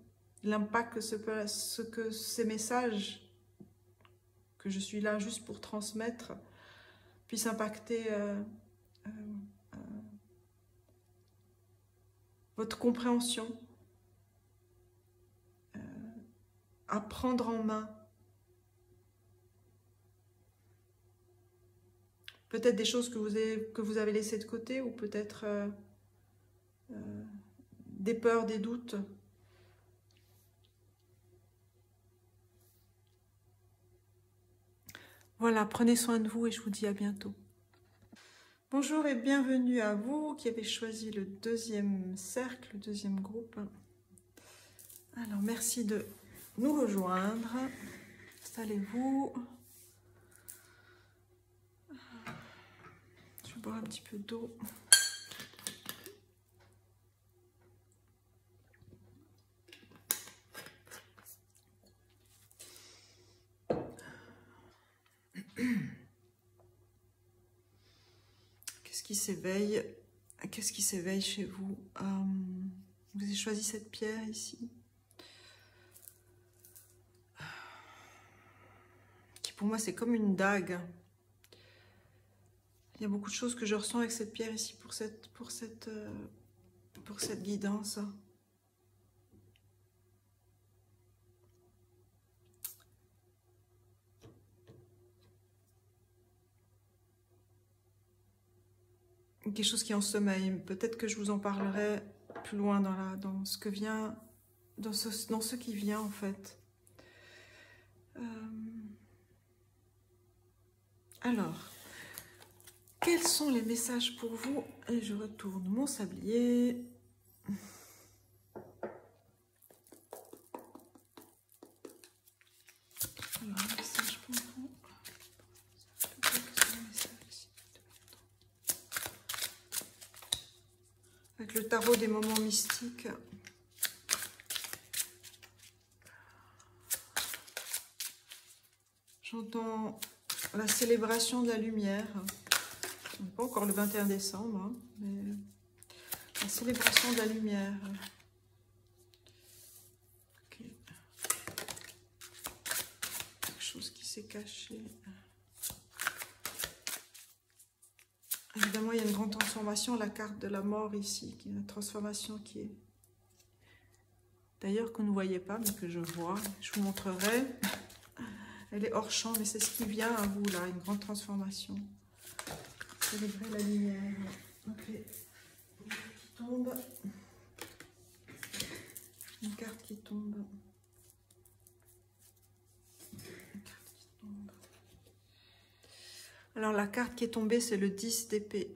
L'impact que ces messages, que je suis là juste pour transmettre, puissent impacter votre compréhension, à prendre en main. Peut-être des choses que vous avez laissées de côté, ou peut-être des peurs, des doutes. Voilà, prenez soin de vous et je vous dis à bientôt. Bonjour et bienvenue à vous qui avez choisi le deuxième cercle, le deuxième groupe. Alors, merci de nous rejoindre. Installez-vous. Je vais boire un petit peu d'eau. Qu'est-ce qui s'éveille? Qu'est-ce qui s'éveille chez vous? Vous avez choisi cette pierre ici, qui pour moi c'est comme une dague. Il y a beaucoup de choses que je ressens avec cette pierre ici pour cette guidance. Quelque chose qui est en sommeil. Peut-être que je vous en parlerai plus loin dans ce que vient, dans ce qui vient en fait. Alors, quels sont les messages pour vous? Et je retourne mon sablier. Alors, un message pour vous. Avec le tarot des moments mystiques. J'entends la célébration de la lumière. Pas encore le 21 décembre, hein, mais la célébration de la lumière. Okay. Quelque chose qui s'est caché. Évidemment, il y a une grande transformation, la carte de la mort ici, qui est une transformation qui est... D'ailleurs, que vous ne voyez pas, mais que je vois. Je vous montrerai. Elle est hors champ, mais c'est ce qui vient à vous, là, une grande transformation. Célébrer la lumière. Ok. Une carte qui tombe. Une carte qui tombe. Une carte qui tombe. Alors, la carte qui est tombée, c'est le 10 d'épée.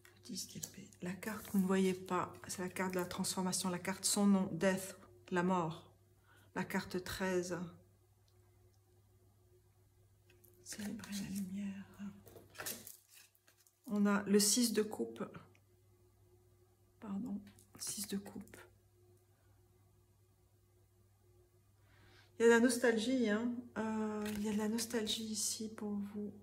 Le 10 d'épée. La carte que vous ne voyez pas, c'est la carte de la transformation. La carte sans nom, Death, la mort. La carte 13. Célébrer la lumière. On a le 6 de coupe. Pardon, 6 de coupe. Il y a de la nostalgie, hein. Il y a de la nostalgie ici pour vous.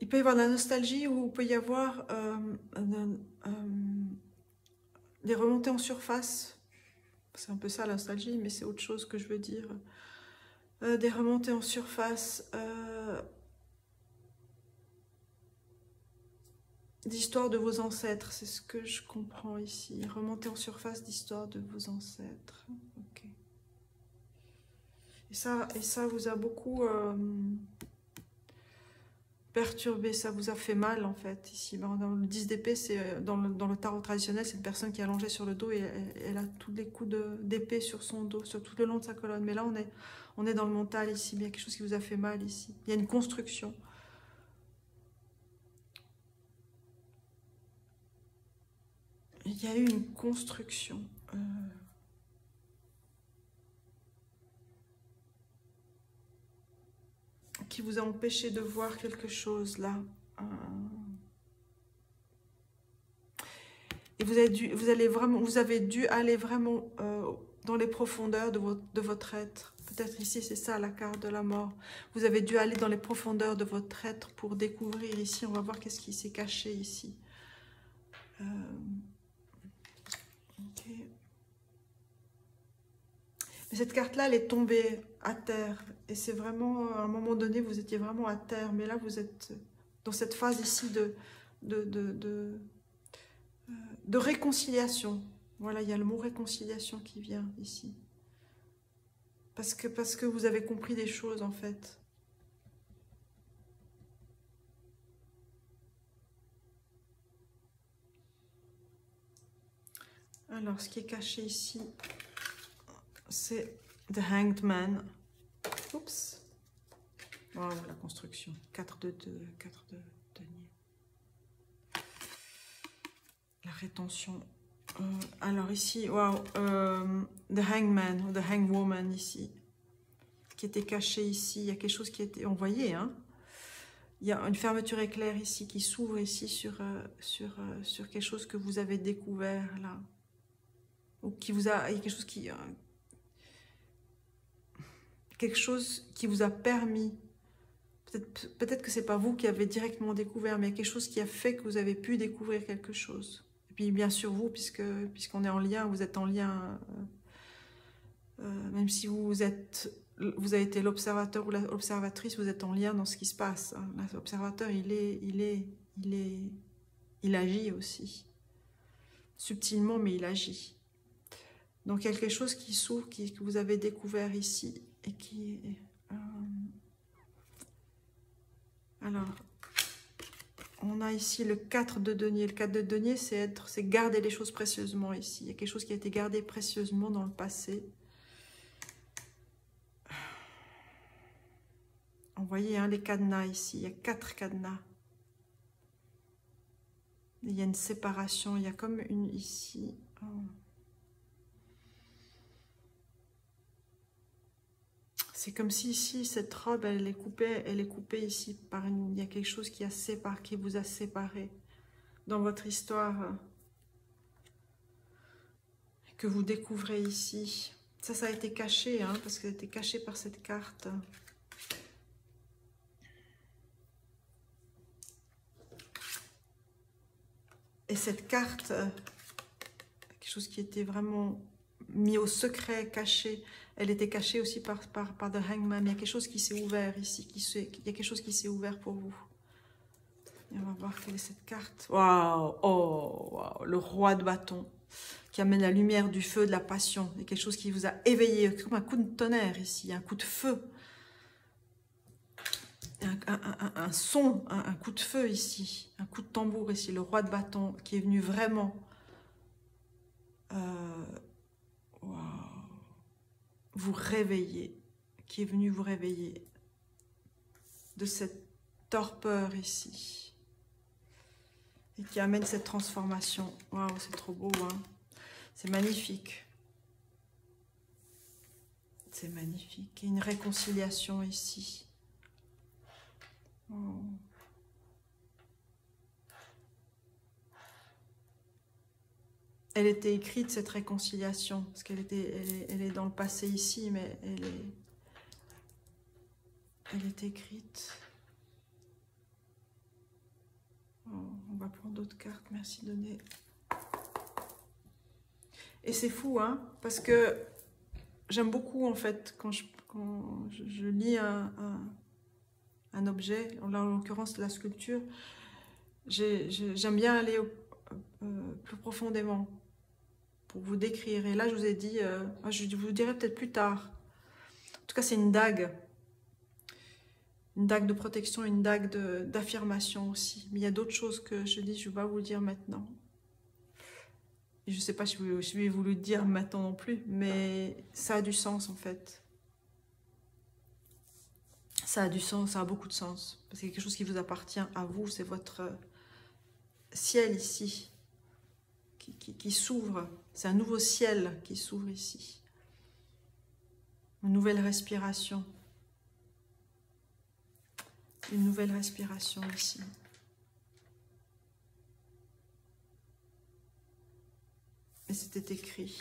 Il peut y avoir de la nostalgie ou il peut y avoir des remontées en surface. C'est un peu ça la nostalgie, mais c'est autre chose que je veux dire. Des remontées en surface d'histoire de vos ancêtres, c'est ce que je comprends ici. Remontées en surface d'histoire de vos ancêtres. Ok. Et ça vous a beaucoup perturbé, ça vous a fait mal en fait. Ici, dans le 10 d'épée, c'est dans le tarot traditionnel, c'est une personne qui est allongée sur le dos et elle a tous les coups d'épée sur son dos, sur tout le long de sa colonne. Mais là, on est dans le mental ici, il y a quelque chose qui vous a fait mal ici. Il y a une construction. Il y a eu une construction. Qui vous a empêché de voir quelque chose là. Et vous avez dû aller vraiment dans les profondeurs de votre être. Peut-être ici, c'est ça la carte de la mort. Vous avez dû aller dans les profondeurs de votre être pour découvrir ici. On va voir qu'est-ce qui s'est caché ici. Ok. Mais cette carte-là, elle est tombée à terre. Et c'est vraiment, à un moment donné, vous étiez vraiment à terre. Mais là, vous êtes dans cette phase ici de réconciliation. Voilà, il y a le mot réconciliation qui vient ici. Parce que vous avez compris des choses, en fait. Alors, ce qui est caché ici, c'est The Hanged Man. Oups. Wow, la construction. 4 de denier. La rétention. Alors ici, wow, The Hangman, ou The Hangwoman ici, qui était caché ici. Il y a quelque chose qui était envoyé, hein. Il y a une fermeture éclair ici qui s'ouvre ici sur quelque chose que vous avez découvert là. Ou qui vous a... Il y a quelque chose qui vous a permis. Peut-être que c'est pas vous qui avez directement découvert, mais il y a quelque chose qui a fait que vous avez pu découvrir quelque chose. Et puis bien sûr vous, puisqu'on est en lien, vous êtes en lien, même si vous avez été l'observateur ou l'observatrice, vous êtes en lien dans ce qui se passe. Hein. L'observateur, il agit aussi. Subtilement, mais il agit. Donc il y a quelque chose qui s'ouvre, que vous avez découvert ici, et qui... alors, on a ici le 4 de denier. Le 4 de denier, c'est garder les choses précieusement ici. Il y a quelque chose qui a été gardé précieusement dans le passé. Vous voyez hein, les cadenas ici. Il y a 4 cadenas. Il y a une séparation. Il y a comme une ici. Oh. C'est comme si ici, cette robe, elle est coupée ici par il y a quelque chose qui vous a séparé dans votre histoire que vous découvrez ici. Ça a été caché, hein, parce que ça a été caché par cette carte. Et cette carte, quelque chose qui était vraiment mis au secret, caché, elle était cachée aussi par The Hangman. Il y a quelque chose qui s'est ouvert ici, il y a quelque chose qui s'est ouvert pour vous. Et on va voir quelle est cette carte. Waouh, oh, wow. Le roi de bâton qui amène la lumière du feu, de la passion. Il y a quelque chose qui vous a éveillé, comme un coup de tonnerre ici, un coup de feu. Un son, un coup de feu ici, un coup de tambour ici, le roi de bâton qui est venu vraiment vous réveiller, qui est venu vous réveiller de cette torpeur ici et qui amène cette transformation. Waouh, c'est trop beau, hein. C'est magnifique. C'est magnifique. Et une réconciliation ici. Oh. Elle était écrite, cette réconciliation, parce elle est dans le passé ici, mais elle est écrite. Oh, on va prendre d'autres cartes, merci Donné. Et c'est fou, hein, parce que j'aime beaucoup, en fait, quand je lis un objet, là, en l'occurrence la sculpture, j'aime bien aller plus profondément pour vous décrire. Et là, je vous ai dit, je vous dirai peut-être plus tard. En tout cas, c'est une dague une dague de protection, une dague d'affirmation aussi. Mais il y a d'autres choses que je dis, je vais pas vous le dire maintenant. Et je ne sais pas si je vais vous le dire maintenant non plus, mais ça a du sens en fait. Ça a du sens, ça a beaucoup de sens. Parce qu'il y a quelque chose qui vous appartient à vous, c'est votre ciel ici, qui s'ouvre. C'est un nouveau ciel qui s'ouvre ici. Une nouvelle respiration. Une nouvelle respiration ici. Et c'était écrit.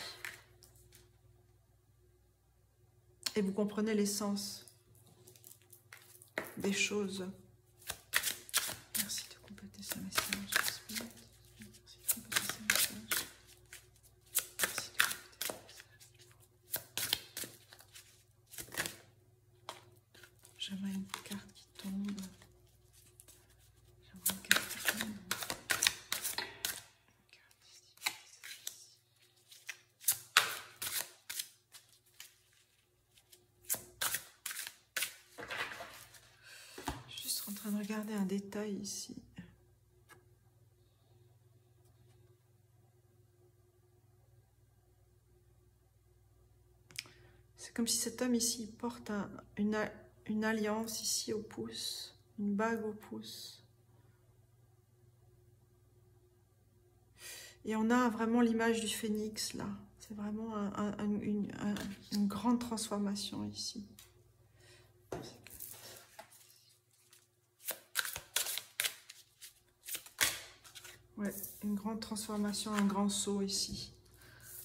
Et vous comprenez l'essence des choses. Merci de compléter ce message. Merci de compléter ce message. Merci de compléter ce message. J'aimerais une carte qui tombe. J'aimerais une carte qui tombe. En train de regarder un détail ici. C'est comme si cet homme ici porte une alliance ici au pouce, une bague au pouce. Et on a vraiment l'image du phénix là. C'est vraiment une grande transformation ici. Ouais, une grande transformation, un grand saut ici.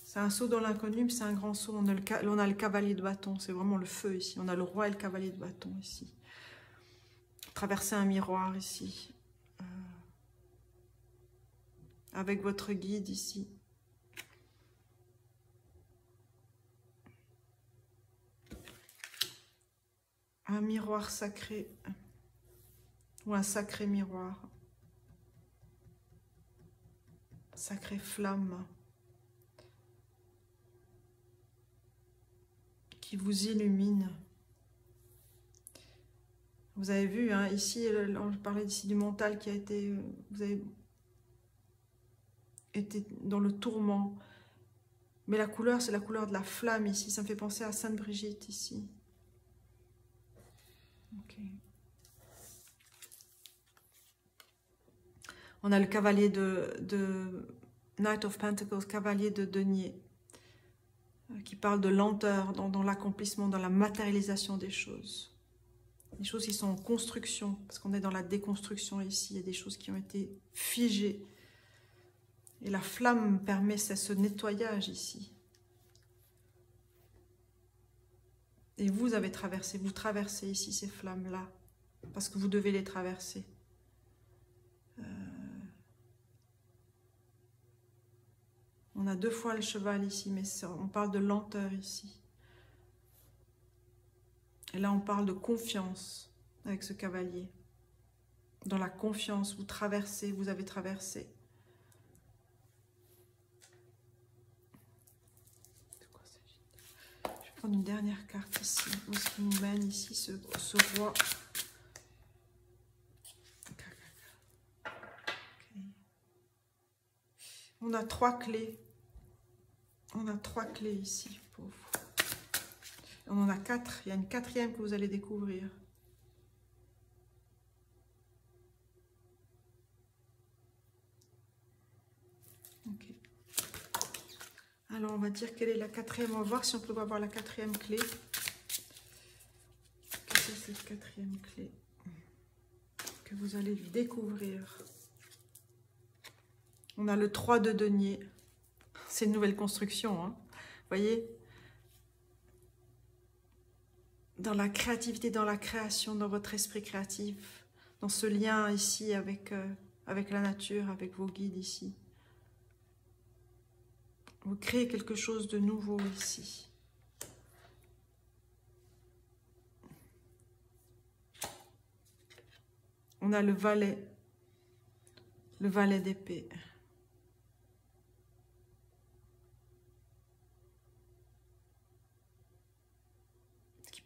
C'est un saut dans l'inconnu, mais c'est un grand saut. On a le cavalier de bâton, c'est vraiment le feu ici. On a le roi et le cavalier de bâton ici. Traverser un miroir ici. Avec votre guide ici. Un miroir sacré. Ou un sacré miroir. Sacrée flamme qui vous illumine. Vous avez vu, hein, ici, je parlais ici du mental qui a été, vous avez été dans le tourment. Mais la couleur, c'est la couleur de la flamme ici. Ça me fait penser à Sainte Brigitte ici. Ok. On a le cavalier de Knight of Pentacles, cavalier de denier, qui parle de lenteur dans l'accomplissement, dans la matérialisation des choses. Des choses qui sont en construction, parce qu'on est dans la déconstruction ici. Il y a des choses qui ont été figées. Et la flamme permet ce nettoyage ici. Et vous traversez ici ces flammes-là, parce que vous devez les traverser. On a 2 fois le cheval ici, mais on parle de lenteur ici. Et là, on parle de confiance avec ce cavalier. Dans la confiance, vous traversez, vous avez traversé. De quoi s'agit-il? Je vais prendre une dernière carte ici. Où est-ce qu'il nous mène ici, ce roi? Okay. On a 3 clés. On a 3 clés ici pour vous. On en a 4. Il y a une 4e que vous allez découvrir. Ok. Alors, on va dire quelle est la 4e. On va voir si on peut avoir la 4e clé. Qu'est-ce que c'est cette 4e clé que vous allez découvrir? On a le 3 de denier. C'est une nouvelle construction, hein. Vous voyez? Dans la créativité, dans la création, dans votre esprit créatif, dans ce lien ici avec la nature, avec vos guides ici. Vous créez quelque chose de nouveau ici. On a le valet d'épée.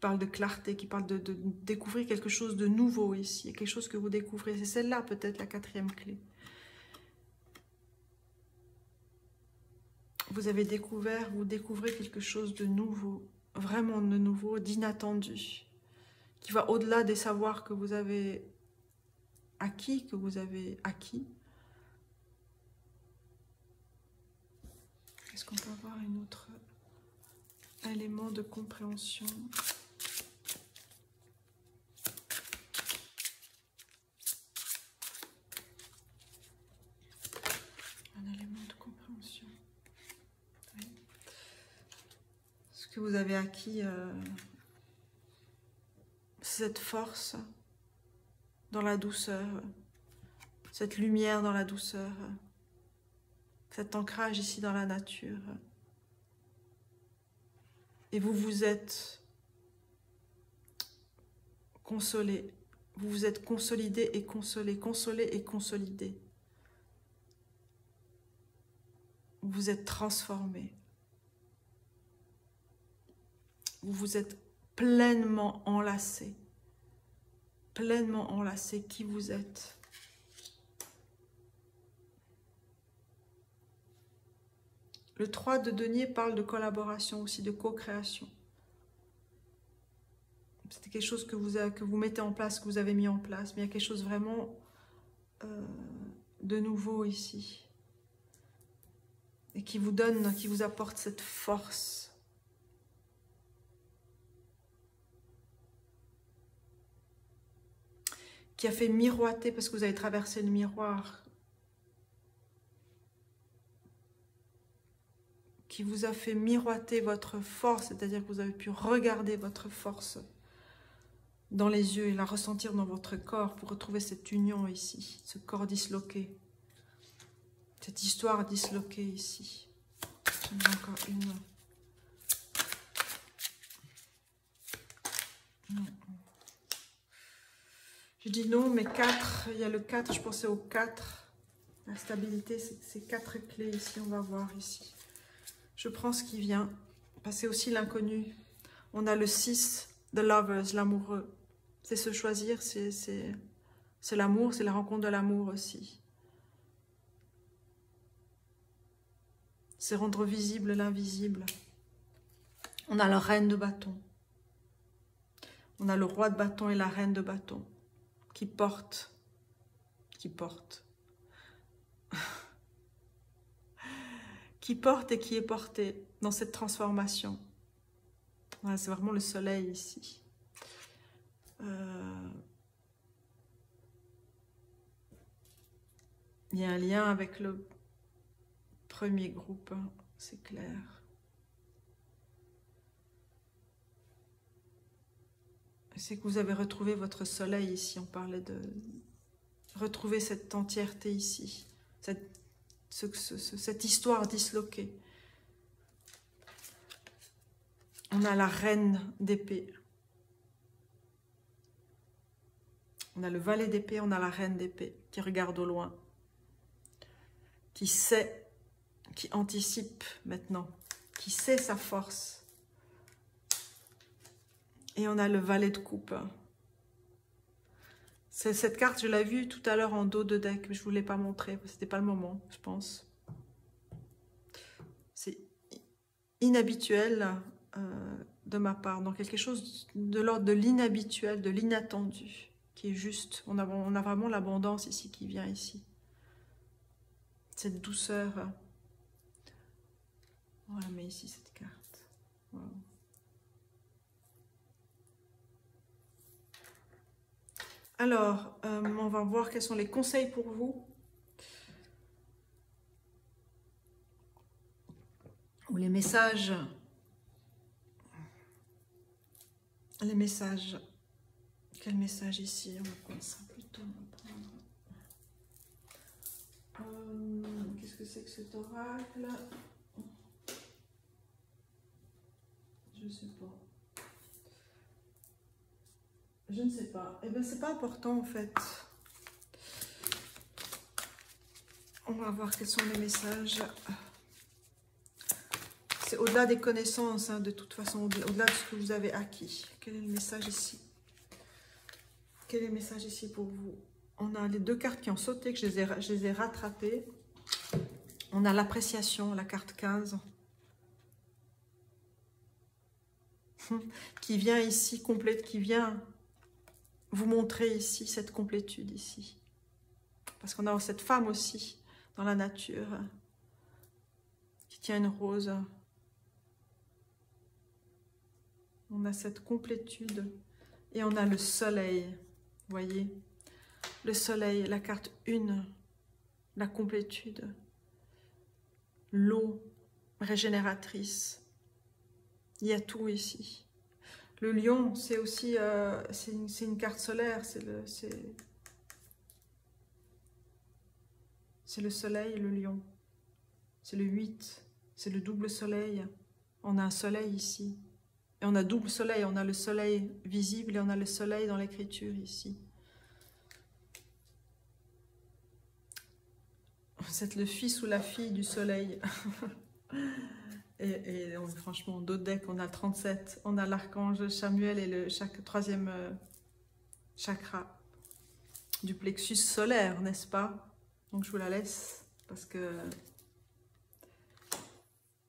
parle de clarté, qui parle de découvrir quelque chose de nouveau ici, quelque chose que vous découvrez. C'est celle-là peut-être la 4e clé. Vous avez découvert, vous découvrez quelque chose de nouveau, vraiment de nouveau, d'inattendu, qui va au-delà des savoirs que vous avez acquis, Est-ce qu'on peut avoir un autre élément de compréhension? Un élément de compréhension. Oui. Ce que vous avez acquis, cette force dans la douceur, cette lumière dans la douceur, cet ancrage ici dans la nature. Et vous vous êtes consolé, vous vous êtes consolidé et consolé, consolé et consolidé. Vous vous êtes transformé. Vous vous êtes pleinement enlacé qui vous êtes. Le 3 de denier parle de collaboration aussi, de co-création. C'était quelque chose que vous mettez en place, que vous avez mis en place, mais il y a quelque chose vraiment de nouveau ici. Et qui vous donne, qui vous apporte cette force. Qui a fait miroiter, parce que vous avez traversé le miroir. Qui vous a fait miroiter votre force, c'est-à-dire que vous avez pu regarder votre force dans les yeux et la ressentir dans votre corps pour retrouver cette union ici, ce corps disloqué, cette histoire disloquée ici. J'en ai encore une. Non. Je dis non, mais 4, il y a le 4, je pensais au 4. La stabilité, c'est 4 clés ici, on va voir ici. Je prends ce qui vient, parce que c'est aussi l'inconnu. On a le 6, the lovers, l'amoureux. C'est se choisir, c'est l'amour, c'est la rencontre de l'amour aussi. C'est rendre visible l'invisible. On a la reine de bâton. On a le roi de bâton et la reine de bâton qui portent. Qui porte et qui est porté dans cette transformation. Voilà, c'est vraiment le soleil ici. Il y a un lien avec le premier groupe, hein, c'est clair. C'est que vous avez retrouvé votre soleil ici. On parlait de retrouver cette entièreté ici, cette histoire disloquée. On a la reine d'épée. On a le valet d'épée, on a la reine d'épée qui regarde au loin, qui sait, qui anticipe maintenant, qui sait sa force. Et on a le valet de coupe. Cette carte, je l'ai vue tout à l'heure en dos de deck, mais je ne vous l'ai pas montré, c'était pas le moment, je pense. C'est inhabituel de ma part, dans quelque chose de l'ordre de l'inhabituel, de l'inattendu, qui est juste. On a vraiment l'abondance ici qui vient ici. Cette douceur. On la met ici, cette carte. Wow. Alors, on va voir quels sont les conseils pour vous. Ou les messages. Les messages. Quel message ici? On va prendre ça plutôt. Qu'est-ce que c'est que cet oracle? Je ne sais pas. Je ne sais pas. Eh bien, c'est pas important en fait. On va voir quels sont les messages. C'est au-delà des connaissances, hein, de toute façon, au-delà de ce que vous avez acquis. Quel est le message ici? Quel est le message ici pour vous? On a les deux cartes qui ont sauté, que je les ai rattrapées. On a l'appréciation, la carte 15. Qui vient ici, complète, qui vient vous montrer ici, cette complétude ici. Parce qu'on a cette femme aussi, dans la nature, qui tient une rose. On a cette complétude. Et on a le soleil, vous voyez? Le soleil, la carte 1, la complétude. L'eau régénératrice. Il y a tout ici. Le lion, c'est aussi c'est une carte solaire. C'est le soleil et le lion. C'est le 8. C'est le double soleil. On a un soleil ici. Et on a double soleil. On a le soleil visible et on a le soleil dans l'écriture ici. Vous êtes le fils ou la fille du soleil. et franchement, d'autres decks, on a le 37. On a l'archange Samuel et le troisième chakra du plexus solaire, n'est-ce pas? Donc je vous la laisse parce que...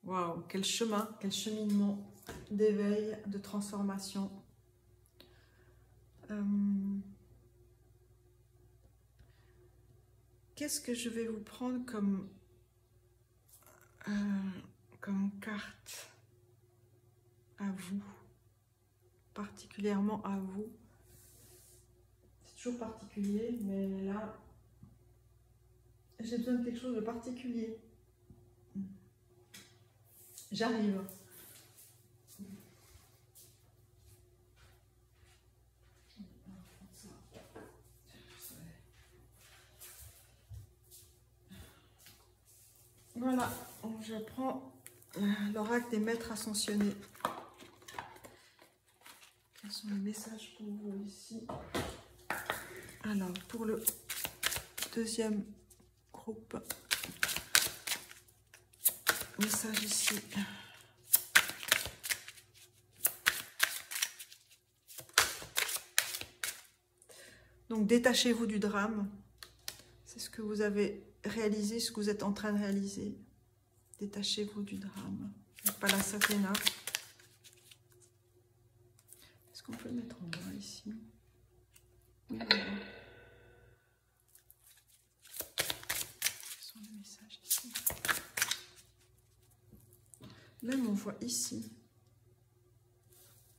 Waouh, quel chemin, quel cheminement d'éveil, de transformation. Qu'est-ce que je vais vous prendre comme carte à vous, particulièrement à vous? C'est toujours particulier, mais là, j'ai besoin de quelque chose de particulier. J'arrive. Voilà, je prends l'oracle des maîtres ascensionnés. Quels sont les messages pour vous ici? Alors, pour le deuxième groupe, message ici. Donc, détachez-vous du drame. C'est ce que vous avez réalisé, ce que vous êtes en train de réaliser. Détachez-vous du drame. Pallas Athéna. Est-ce qu'on peut le mettre en bas ici? Oui, en bas. Quels sont les messages ici? Même on voit ici.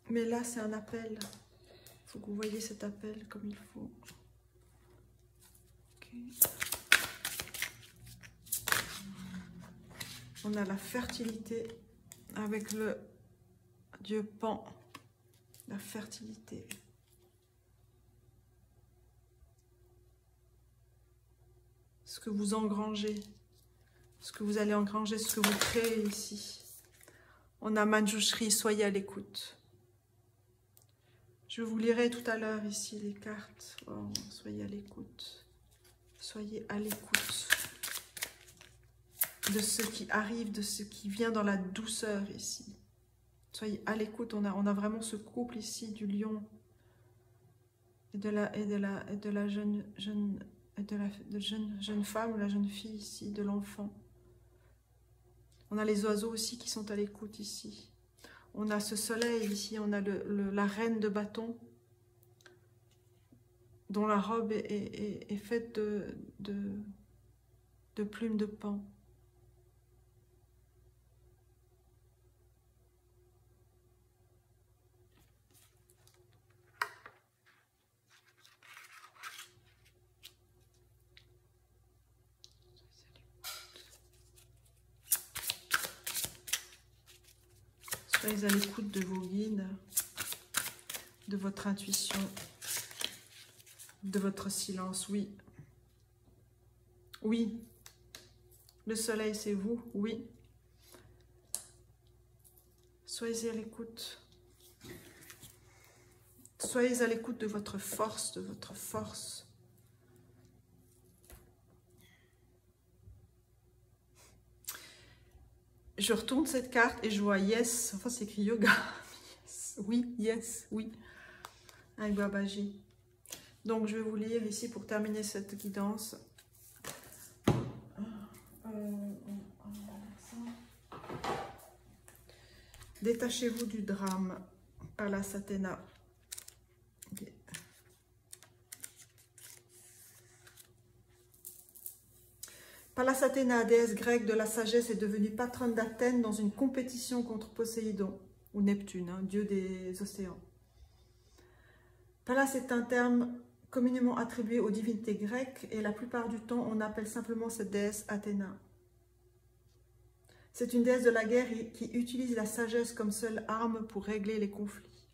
Mais là, c'est un appel. Il faut que vous voyez cet appel comme il faut. Ok. On a la fertilité avec le dieu Pan. La fertilité. Ce que vous engrangez. Ce que vous allez engranger, ce que vous créez ici. On a Manjushri, soyez à l'écoute. Je vous lirai tout à l'heure ici les cartes. Oh, soyez à l'écoute. Soyez à l'écoute de ce qui arrive, de ce qui vient dans la douceur ici. Soyez à l'écoute. On a vraiment ce couple ici du lion et de la jeune femme ou la jeune fille ici, de l'enfant. On a les oiseaux aussi qui sont à l'écoute ici. On a ce soleil ici, on a la reine de bâton, dont la robe est faite de plumes de pan. Soyez à l'écoute de vos guides, de votre intuition, de votre silence. Oui. Oui. Le soleil, c'est vous. Oui. Soyez à l'écoute. Soyez à l'écoute de votre force, de votre force. je retourne cette carte et je vois yes, enfin c'est écrit yoga. Yes, oui, yes, oui. Avec Babaji. Donc je vais vous lire ici pour terminer cette guidance. Détachez-vous du drame. Pallas Athéna. Okay. Pallas Athéna, déesse grecque de la sagesse, est devenue patronne d'Athènes dans une compétition contre Poséidon, ou Neptune, hein, dieu des océans. Pallas est un terme communément attribué aux divinités grecques et la plupart du temps on appelle simplement cette déesse Athéna. C'est une déesse de la guerre qui utilise la sagesse comme seule arme pour régler les conflits.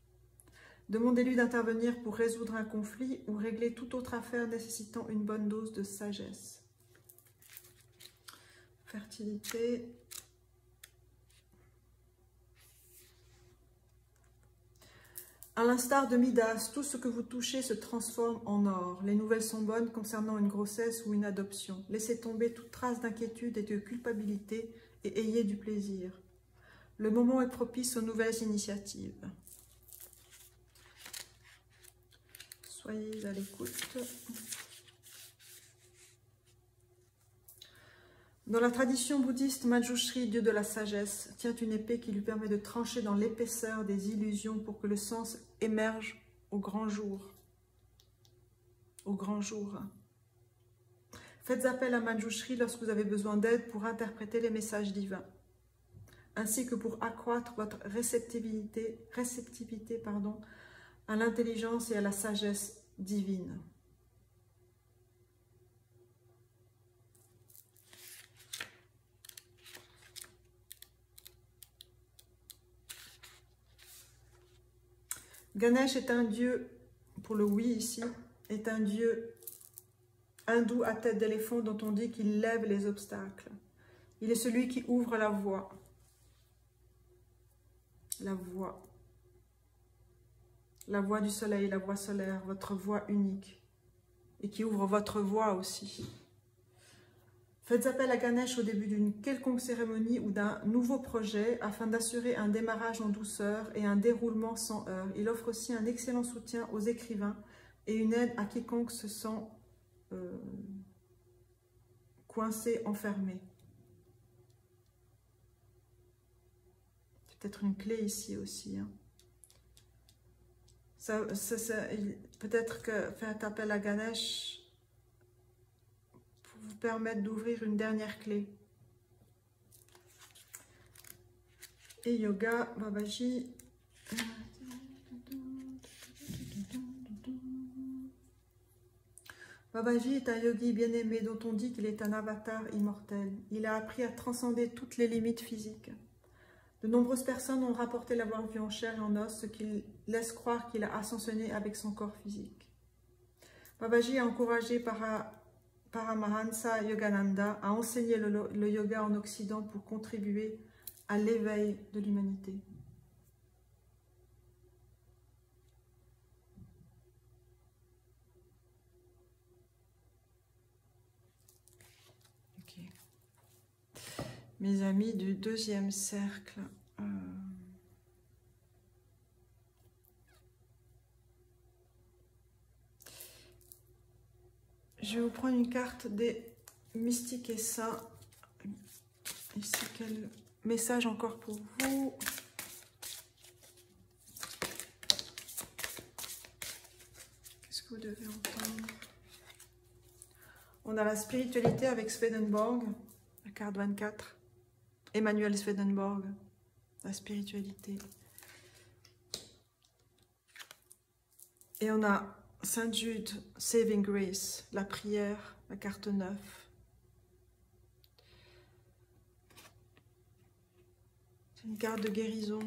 Demandez-lui d'intervenir pour résoudre un conflit ou régler toute autre affaire nécessitant une bonne dose de sagesse. Fertilité. À l'instar de Midas, tout ce que vous touchez se transforme en or. Les nouvelles sont bonnes concernant une grossesse ou une adoption. Laissez tomber toute trace d'inquiétude et de culpabilité et ayez du plaisir. Le moment est propice aux nouvelles initiatives. Soyez à l'écoute. Dans la tradition bouddhiste, Manjushri, dieu de la sagesse, tient une épée qui lui permet de trancher dans l'épaisseur des illusions pour que le sens émerge au grand jour. Au grand jour. Faites appel à Manjushri lorsque vous avez besoin d'aide pour interpréter les messages divins, ainsi que pour accroître votre réceptivité à l'intelligence et à la sagesse divine. Ganesh est un dieu, pour le oui ici, est un dieu hindou à tête d'éléphant dont on dit qu'il lève les obstacles. Il est celui qui ouvre la voie. La voie. La voie du soleil, la voie solaire, votre voie unique. Et qui ouvre votre voie aussi. Faites appel à Ganesh au début d'une quelconque cérémonie ou d'un nouveau projet afin d'assurer un démarrage en douceur et un déroulement sans heurts. Il offre aussi un excellent soutien aux écrivains et une aide à quiconque se sent coincé, enfermé. C'est peut-être une clé ici aussi. Hein. Peut-être que faire appel à Ganesh pour vous permettre d'ouvrir une dernière clé. Et yoga, Babaji. Babaji est un yogi bien-aimé dont on dit qu'il est un avatar immortel. Il a appris à transcender toutes les limites physiques. De nombreuses personnes ont rapporté l'avoir vu en chair et en os, ce qui laisse croire qu'il a ascensionné avec son corps physique. Babaji a encouragé Paramahansa Yogananda à enseigner le yoga en Occident pour contribuer à l'éveil de l'humanité. Okay. Mes amis du deuxième cercle, je vais vous prendre une carte des mystiques et saints. Ici, quel message encore pour vous? Qu'est-ce que vous devez entendre? On a la spiritualité avec Swedenborg, la carte 24. Emmanuel Swedenborg, la spiritualité. Et on a Saint Jude, Saving Grace, la prière, la carte 9. C'est une carte de guérison.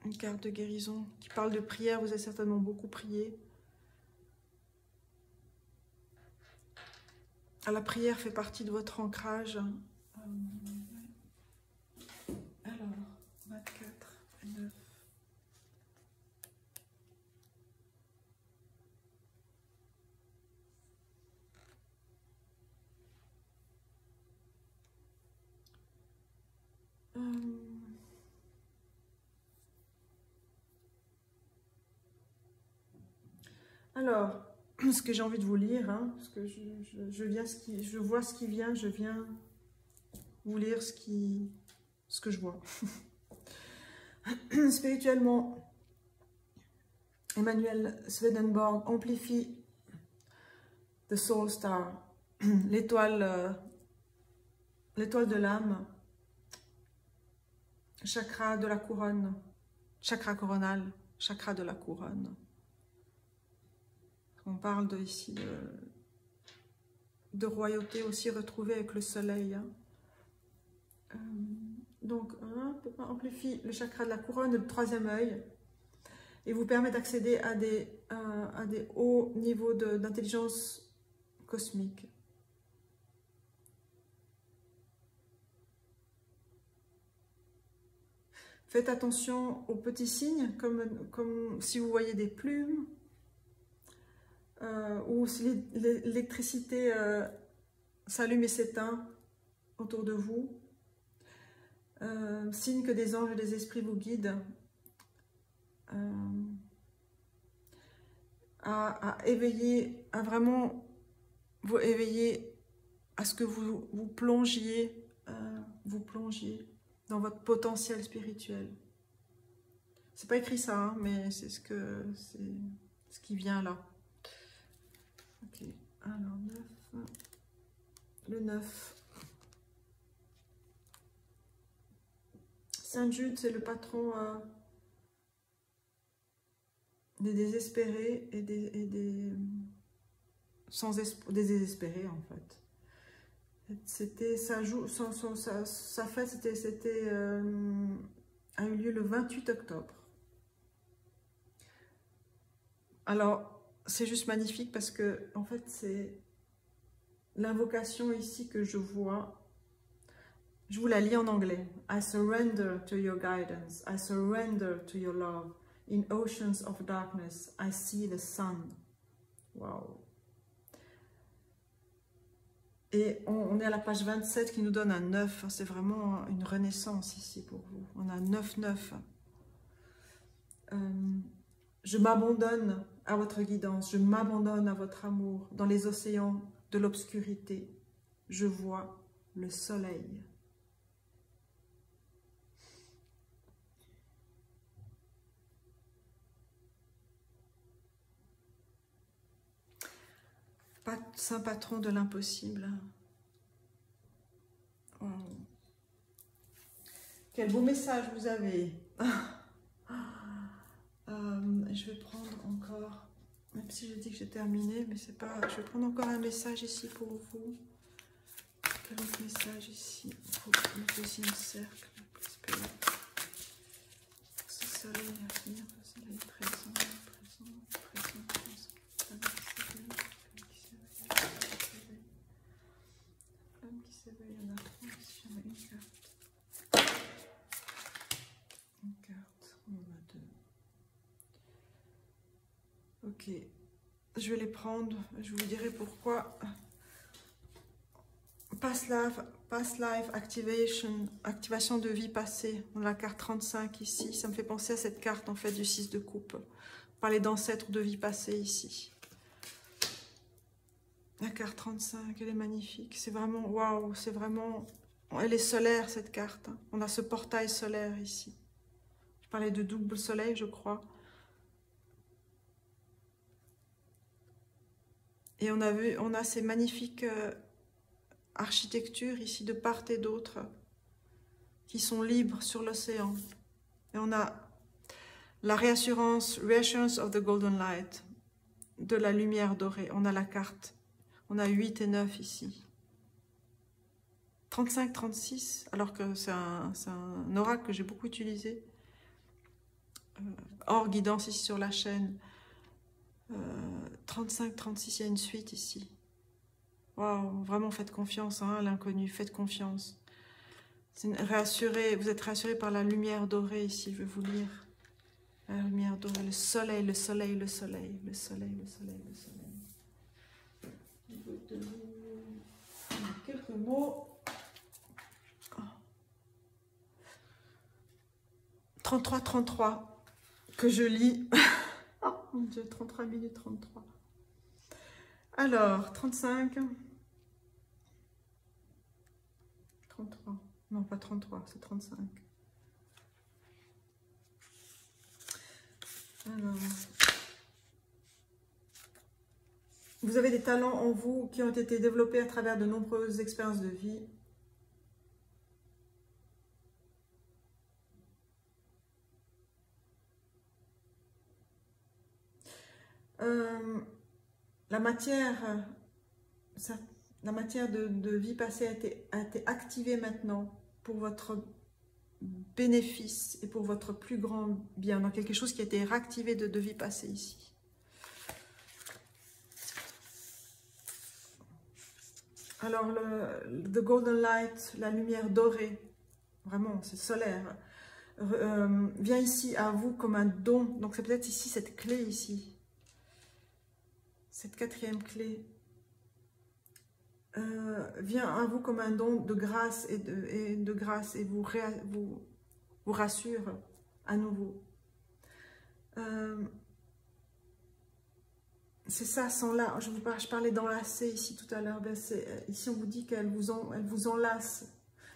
Une carte de guérison qui parle de prière. Vous avez certainement beaucoup prié. La prière fait partie de votre ancrage. Alors, 24, 9. Alors, ce que j'ai envie de vous lire, hein, parce que je vois ce qui vient, je viens vous lire ce que je vois. Spirituellement, Emmanuel Swedenborg amplifie The Soul Star, l'étoile de l'âme, chakra de la couronne, chakra coronal, chakra de la couronne. On parle ici de royauté aussi retrouvée avec le soleil. Hein. Donc, amplifie le chakra de la couronne, le troisième œil, et vous permet d'accéder à des hauts niveaux d'intelligence cosmique. Faites attention aux petits signes, comme si vous voyez des plumes, ou si l'électricité s'allume et s'éteint autour de vous. Signe que des anges et des esprits vous guident à éveiller, à vraiment vous éveiller à ce que vous plongiez dans votre potentiel spirituel. C'est pas écrit ça, hein, mais c'est ce qui vient là. Ok, alors 9, le 9. Saint Jude, c'est le patron des désespérés et des désespérés en fait. C'était sa fête, a eu lieu le 28 octobre. Alors, c'est juste magnifique parce que, en fait, c'est l'invocation ici que je vois. Je vous la lis en anglais. I surrender to your guidance. I surrender to your love. In oceans of darkness, I see the sun. Wow. Et on est à la page 27 qui nous donne un 9. C'est vraiment une renaissance ici pour vous. On a 9-9. Je m'abandonne à votre guidance. Je m'abandonne à votre amour. Dans les océans de l'obscurité, je vois le soleil. Saint patron de l'impossible. Oh. Quel beau message vous avez. Je vais prendre encore, même si je dis que j'ai terminé, mais c'est pas. Je vais prendre encore un message ici pour vous. Quel autre message ici pour le deuxième cercle. Ce soleil à venir, ce soleil présent. Il y en a 3 ici, j'en ai une carte. Une carte, on en a 2. Ok, je vais les prendre, je vous dirai pourquoi. Past life activation, activation de vie passée. On a la carte 35 ici, ça me fait penser à cette carte en fait du 6 de coupe. Parler d'ancêtres de vie passée ici. La carte 35, elle est magnifique. C'est vraiment, waouh, c'est vraiment... Elle est solaire, cette carte. On a ce portail solaire ici. Je parlais de double soleil, je crois. Et on a ces magnifiques architectures ici de part et d'autre qui sont libres sur l'océan. Et on a la reassurance of the golden light, de la lumière dorée. On a la carte. On a 8 et 9 ici. 35, 36, alors que c'est un oracle que j'ai beaucoup utilisé. Hors guidance ici sur la chaîne. 35, 36, il y a une suite ici. Waouh, vraiment faites confiance hein, à l'inconnu, faites confiance. Vous êtes rassuré par la lumière dorée ici, je vais vous lire. La lumière dorée, le soleil, le soleil, le soleil, le soleil, le soleil, le soleil. Quelques mots. 33, 33 que je lis. Oh, Mon Dieu, 33 minutes 33. Alors, 35. 33. Non, pas 33, c'est 35. Alors, vous avez des talents en vous qui ont été développés à travers de nombreuses expériences de vie. La matière de vie passée a été activée maintenant pour votre bénéfice et pour votre plus grand bien. Donc quelque chose qui a été réactivé de vie passée ici. Alors the golden light, la lumière dorée, vraiment c'est solaire, vient ici à vous comme un don. Donc c'est peut-être ici cette clé ici. Cette quatrième clé vient à vous comme un don de grâce et vous rassure à nouveau. C'est ça, sans là. Je parlais d'enlacer ici tout à l'heure. Ici, on vous dit qu'elle vous enlace.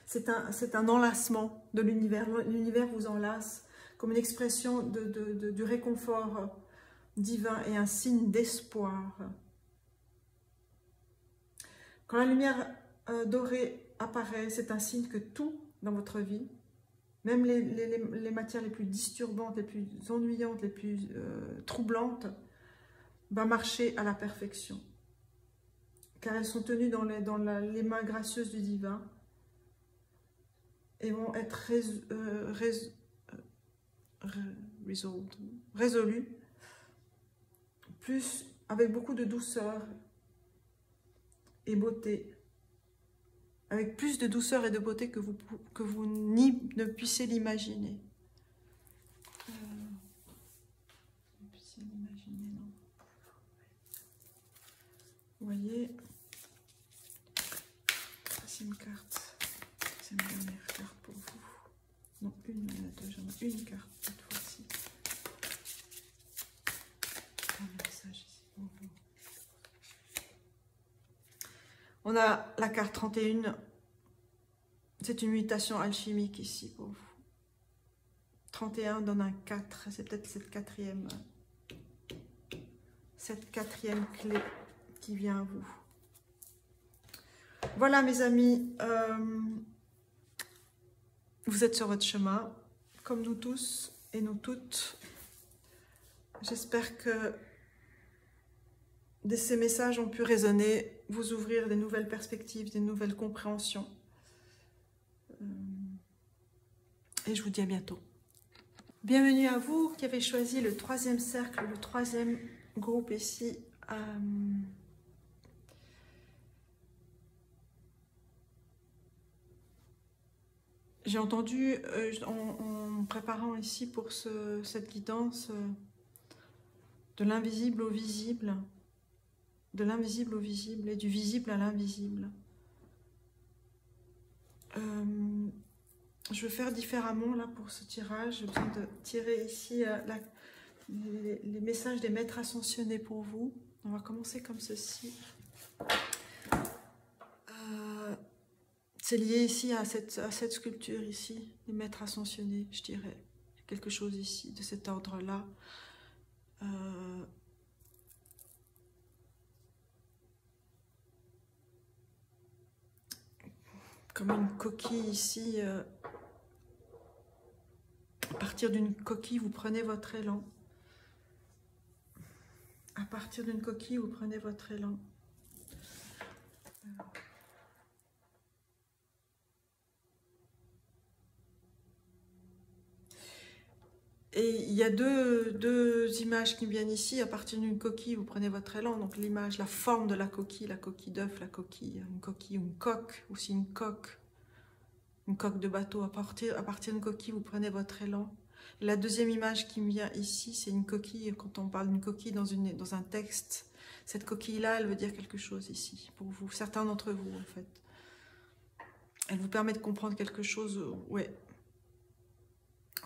C'est un enlacement de l'univers. L'univers vous enlace comme une expression du réconfort divin et un signe d'espoir. Quand la lumière dorée apparaît, c'est un signe que tout dans votre vie, même les matières les plus disturbantes, les plus ennuyantes, les plus troublantes, va marcher à la perfection. Car elles sont tenues dans les mains gracieuses du divin et vont être résolues, plus avec beaucoup de douceur et beauté, avec plus de douceur et de beauté que vous ne puissiez l'imaginer. Vous voyez, c'est une carte, c'est une dernière carte pour vous. Non, une, deux, j'en ai une carte cette fois-ci. Un message ici pour vous. On a la carte 31, c'est une mutation alchimique ici pour vous. 31 donne un 4, c'est peut-être cette quatrième clé qui vient à vous. Voilà mes amis, vous êtes sur votre chemin, comme nous tous et nous toutes. J'espère que ces messages ont pu résonner, vous ouvrir des nouvelles perspectives, des nouvelles compréhensions. Et je vous dis à bientôt. Bienvenue à vous qui avez choisi le 3e cercle, le 3e groupe ici. J'ai entendu, en préparant ici pour cette guidance, de l'invisible au visible, de l'invisible au visible et du visible à l'invisible. Je vais faire différemment là pour ce tirage. J'ai besoin de tirer ici les messages des maîtres ascensionnés pour vous. On va commencer comme ceci. C'est lié ici à cette sculpture ici, les maîtres ascensionnés, je dirais. Quelque chose ici de cet ordre-là. Comme une coquille ici. À partir d'une coquille, vous prenez votre élan. À partir d'une coquille, vous prenez votre élan. Et il y a deux images qui viennent ici. À partir d'une coquille, vous prenez votre élan. Donc l'image, la forme de la coquille d'œuf, une coquille ou une coque, aussi une coque de bateau. À partir d'une coquille, vous prenez votre élan. Et la deuxième image qui me vient ici, c'est une coquille. Quand on parle d'une coquille dans un texte, cette coquille-là, elle veut dire quelque chose ici, pour vous, certains d'entre vous en fait. Elle vous permet de comprendre quelque chose, ouais.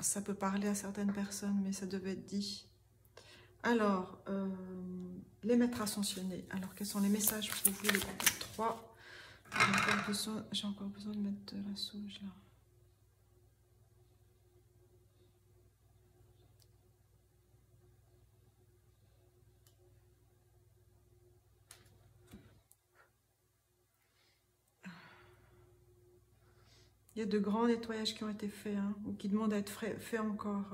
Ça peut parler à certaines personnes, mais ça devait être dit Alors, les maîtres ascensionnés. Alors, quels sont les messages pour vous, le groupe 3? J'ai encore besoin de mettre de la sauge là. Il y a de grands nettoyages qui ont été faits, hein, ou qui demandent à être faits encore.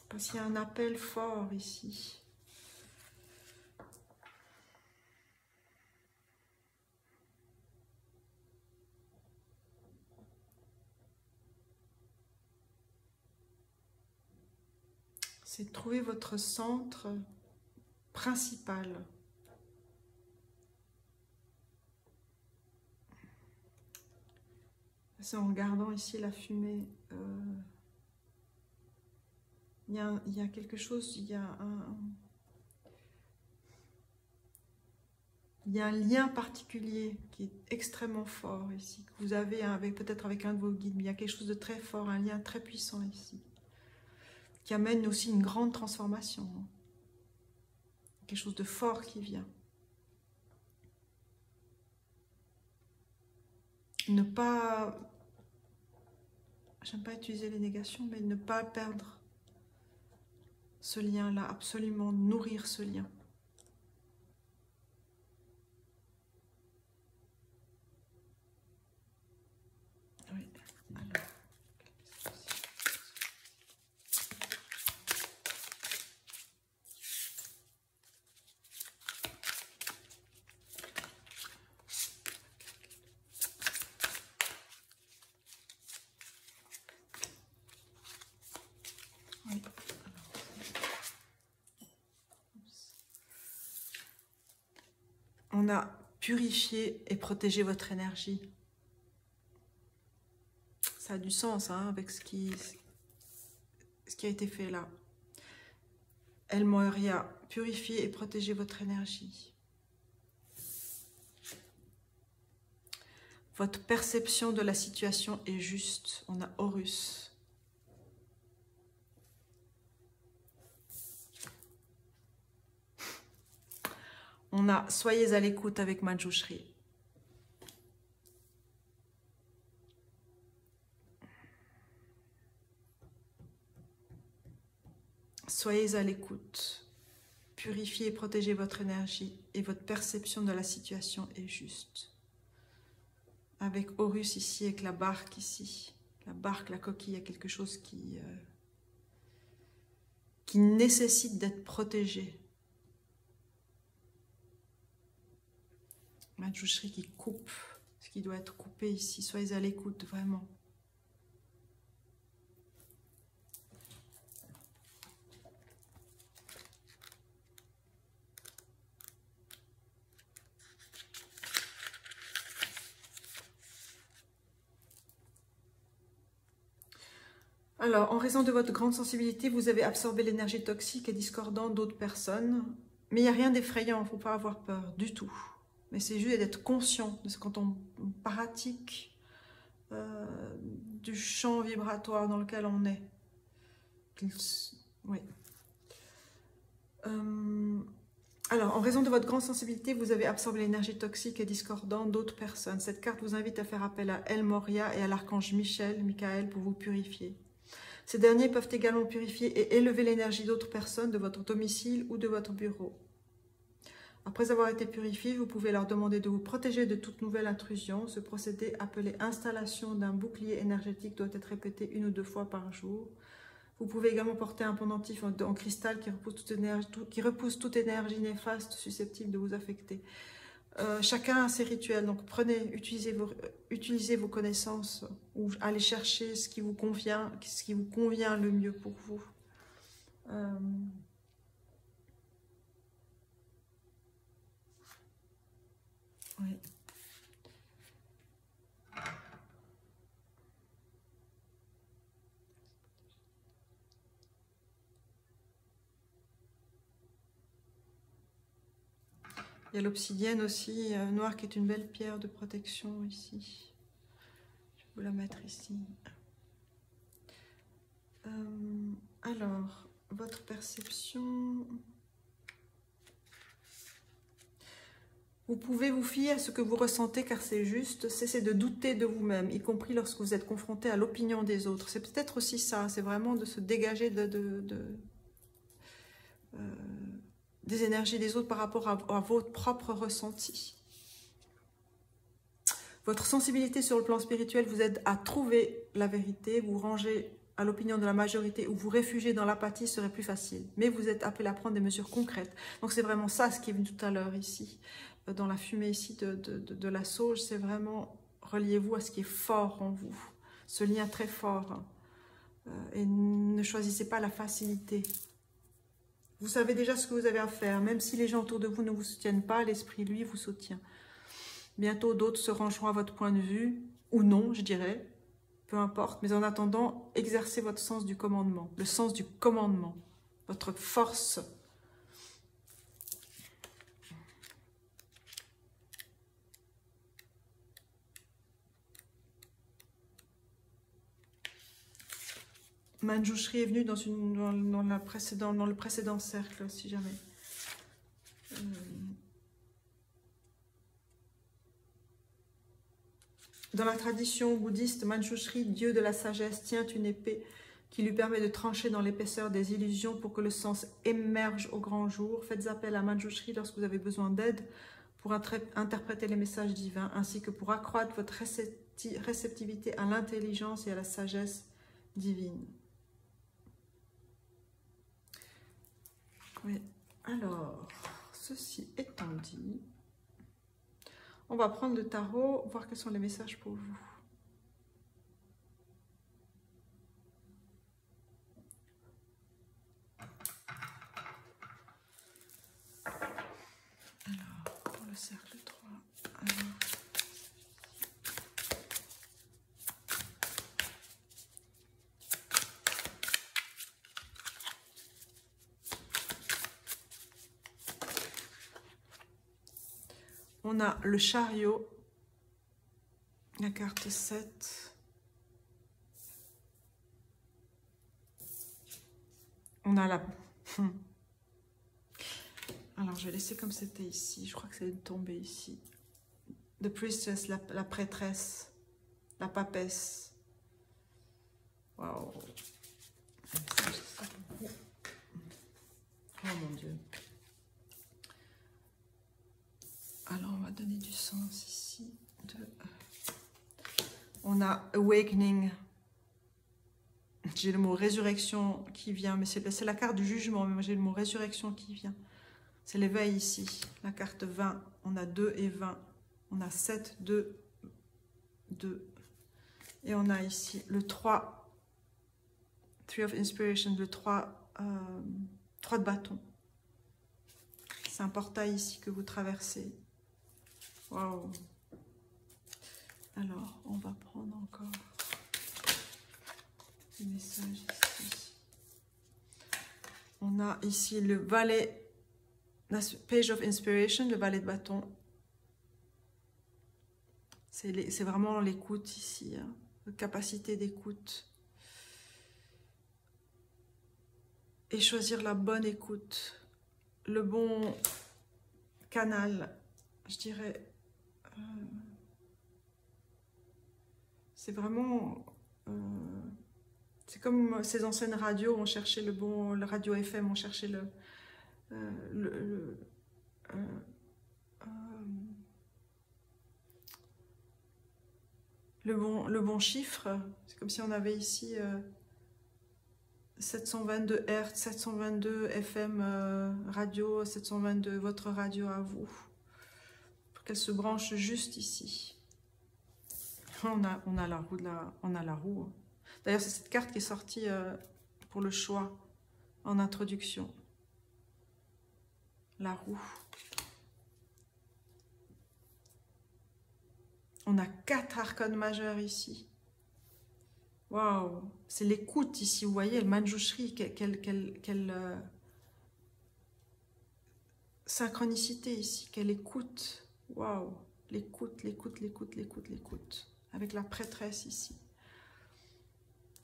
Parce qu'il y a un appel fort ici. C'est de trouver votre centre principal. C'est en regardant ici la fumée. Il y a quelque chose, il y a un lien particulier qui est extrêmement fort ici, que vous avez peut-être avec un de vos guides, mais il y a quelque chose de très fort, un lien très puissant ici, qui amène aussi une grande transformation. Quelque chose de fort qui vient. Ne pas... J'aime pas utiliser les négations, mais ne pas perdre ce lien-là, absolument nourrir ce lien. Oui, alors... Oui. On a purifié et protégé votre énergie. Ça a du sens hein, avec ce qui a été fait là. El Moria, purifier et protéger votre énergie. Votre perception de la situation est juste. On a Horus. On a soyez à l'écoute avec Manjushri. Soyez à l'écoute. Purifiez et protégez votre énergie et votre perception de la situation est juste. Avec Horus ici, avec la barque ici. La barque, la coquille, il y a quelque chose qui nécessite d'être protégé. Manjushri qui coupe ce qui doit être coupé ici. Soyez à l'écoute, vraiment. Alors, en raison de votre grande sensibilité, vous avez absorbé l'énergie toxique et discordante d'autres personnes. Mais il n'y a rien d'effrayant, il ne faut pas avoir peur du tout. Mais c'est juste d'être conscient de ce quand on pratique du champ vibratoire dans lequel on est. Oui. Alors, en raison de votre grande sensibilité, vous avez absorbé l'énergie toxique et discordante d'autres personnes. Cette carte vous invite à faire appel à El Moria et à l'archange Michael pour vous purifier. Ces derniers peuvent également purifier et élever l'énergie d'autres personnes de votre domicile ou de votre bureau. Après avoir été purifié, vous pouvez leur demander de vous protéger de toute nouvelle intrusion. Ce procédé, appelé installation d'un bouclier énergétique, doit être répété 1 ou 2 fois par jour. Vous pouvez également porter un pendentif en cristal qui repousse toute énergie néfaste susceptible de vous affecter. Chacun a ses rituels, donc utilisez vos connaissances ou allez chercher ce qui vous convient le mieux pour vous. Oui. Il y a l'obsidienne aussi, noire, qui est une belle pierre de protection ici. Je vais vous la mettre ici. Alors, votre perception... Vous pouvez vous fier à ce que vous ressentez car c'est juste. Cessez de douter de vous-même, y compris lorsque vous êtes confronté à l'opinion des autres. C'est peut-être aussi ça, c'est vraiment de se dégager des énergies des autres par rapport à votre propre ressenti. Votre sensibilité sur le plan spirituel vous aide à trouver la vérité, vous rangez à l'opinion de la majorité ou vous réfugiez dans l'apathie serait plus facile. Mais vous êtes appelé à prendre des mesures concrètes. Donc c'est vraiment ça ce qui est venu tout à l'heure ici. Dans la fumée ici de la sauge, c'est vraiment reliez-vous à ce qui est fort en vous. Ce lien très fort. Et ne choisissez pas la facilité. Vous savez déjà ce que vous avez à faire. Même si les gens autour de vous ne vous soutiennent pas, l'esprit, lui, vous soutient. Bientôt, d'autres se rangeront à votre point de vue, ou non, je dirais. Peu importe. Mais en attendant, exercez votre sens du commandement. Le sens du commandement. Votre force. Manjushri est venu dans le précédent cercle, si jamais. Dans la tradition bouddhiste, Manjushri, dieu de la sagesse, tient une épée qui lui permet de trancher dans l'épaisseur des illusions pour que le sens émerge au grand jour. Faites appel à Manjushri lorsque vous avez besoin d'aide pour interpréter les messages divins, ainsi que pour accroître votre réceptivité à l'intelligence et à la sagesse divine. Oui, alors, ceci étant dit, on va prendre le tarot, voir quels sont les messages pour vous. Alors, pour le cercle 3, alors... On a le chariot, la carte 7. On a la... Alors, je vais laisser comme c'était ici. Je crois que c'est tombé ici. The Priestess, la prêtresse, la papesse. Waouh. Oh mon Dieu. Alors, on va donner du sens ici. On a Awakening. J'ai le mot résurrection qui vient, mais c'est la carte du jugement, mais moi j'ai le mot résurrection qui vient. C'est l'éveil ici. La carte 20, on a 2 et 20. On a 7, 2, 2. Et on a ici le 3, 3 of Inspiration, le 3 de bâton. C'est un portail ici que vous traversez. Waouh! Alors, on va prendre encore des messages ici. On a ici le valet, Page of Inspiration, le valet de bâton. C'est vraiment l'écoute ici, hein, capacité d'écoute. Et choisir la bonne écoute, le bon canal, je dirais. C'est vraiment... c'est comme ces anciennes radios, on cherchait le bon... Le radio FM, on cherchait le bon chiffre. C'est comme si on avait ici 722 Hz, 722 FM radio, 722 votre radio à vous. Pour qu'elle se branche juste ici. On a la roue hein. D'ailleurs, c'est cette carte qui est sortie pour le choix en introduction. La roue. On a 4 arcanes majeurs ici. Waouh! C'est l'écoute ici, vous voyez, le Manjushri, quelle synchronicité ici, quelle écoute. Waouh! L'écoute, l'écoute, l'écoute, l'écoute, l'écoute. Avec la prêtresse ici.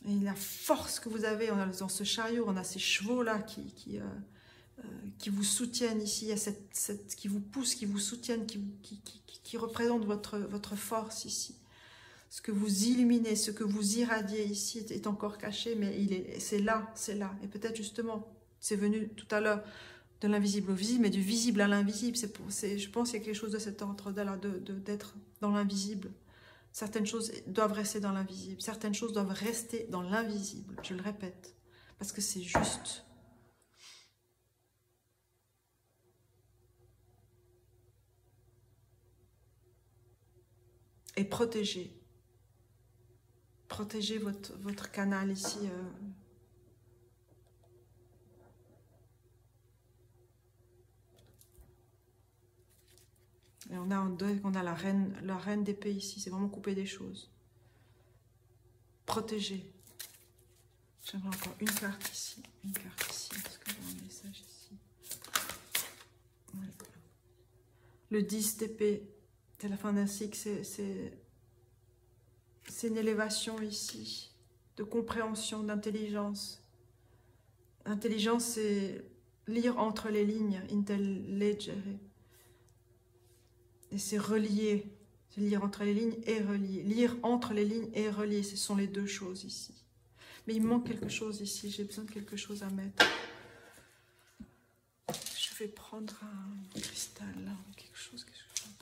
Et la force que vous avez dans ce chariot, on a ces chevaux-là qui vous soutiennent ici, il y a qui vous poussent, qui vous soutiennent, qui représentent votre force ici. Ce que vous illuminez, ce que vous irradiez ici est encore caché, mais c'est là, c'est là. Et peut-être justement, c'est venu tout à l'heure de l'invisible au visible, mais du visible à l'invisible. Je pense qu'il y a quelque chose de cet ordre-là, d'être dans l'invisible. Certaines choses doivent rester dans l'invisible. Certaines choses doivent rester dans l'invisible. Je le répète, parce que c'est juste. Et protégez. Protégez votre canal ici. Et on a la reine d'épée ici. C'est vraiment couper des choses. Protégez. J'aimerais encore une carte ici. Une carte ici. Parce que j'ai un message ici. Ouais. Le 10 d'épée. C'est la fin d'un cycle. C'est une élévation ici. De compréhension, d'intelligence. Intelligence, c'est lire entre les lignes. Intelligere. Et c'est relier. C'est lire entre les lignes et relier. Lire entre les lignes et relier. Ce sont les deux choses ici. Mais il me manque quelque chose ici. J'ai besoin de quelque chose à mettre. Je vais prendre un cristal. Quelque chose que je vais prendre.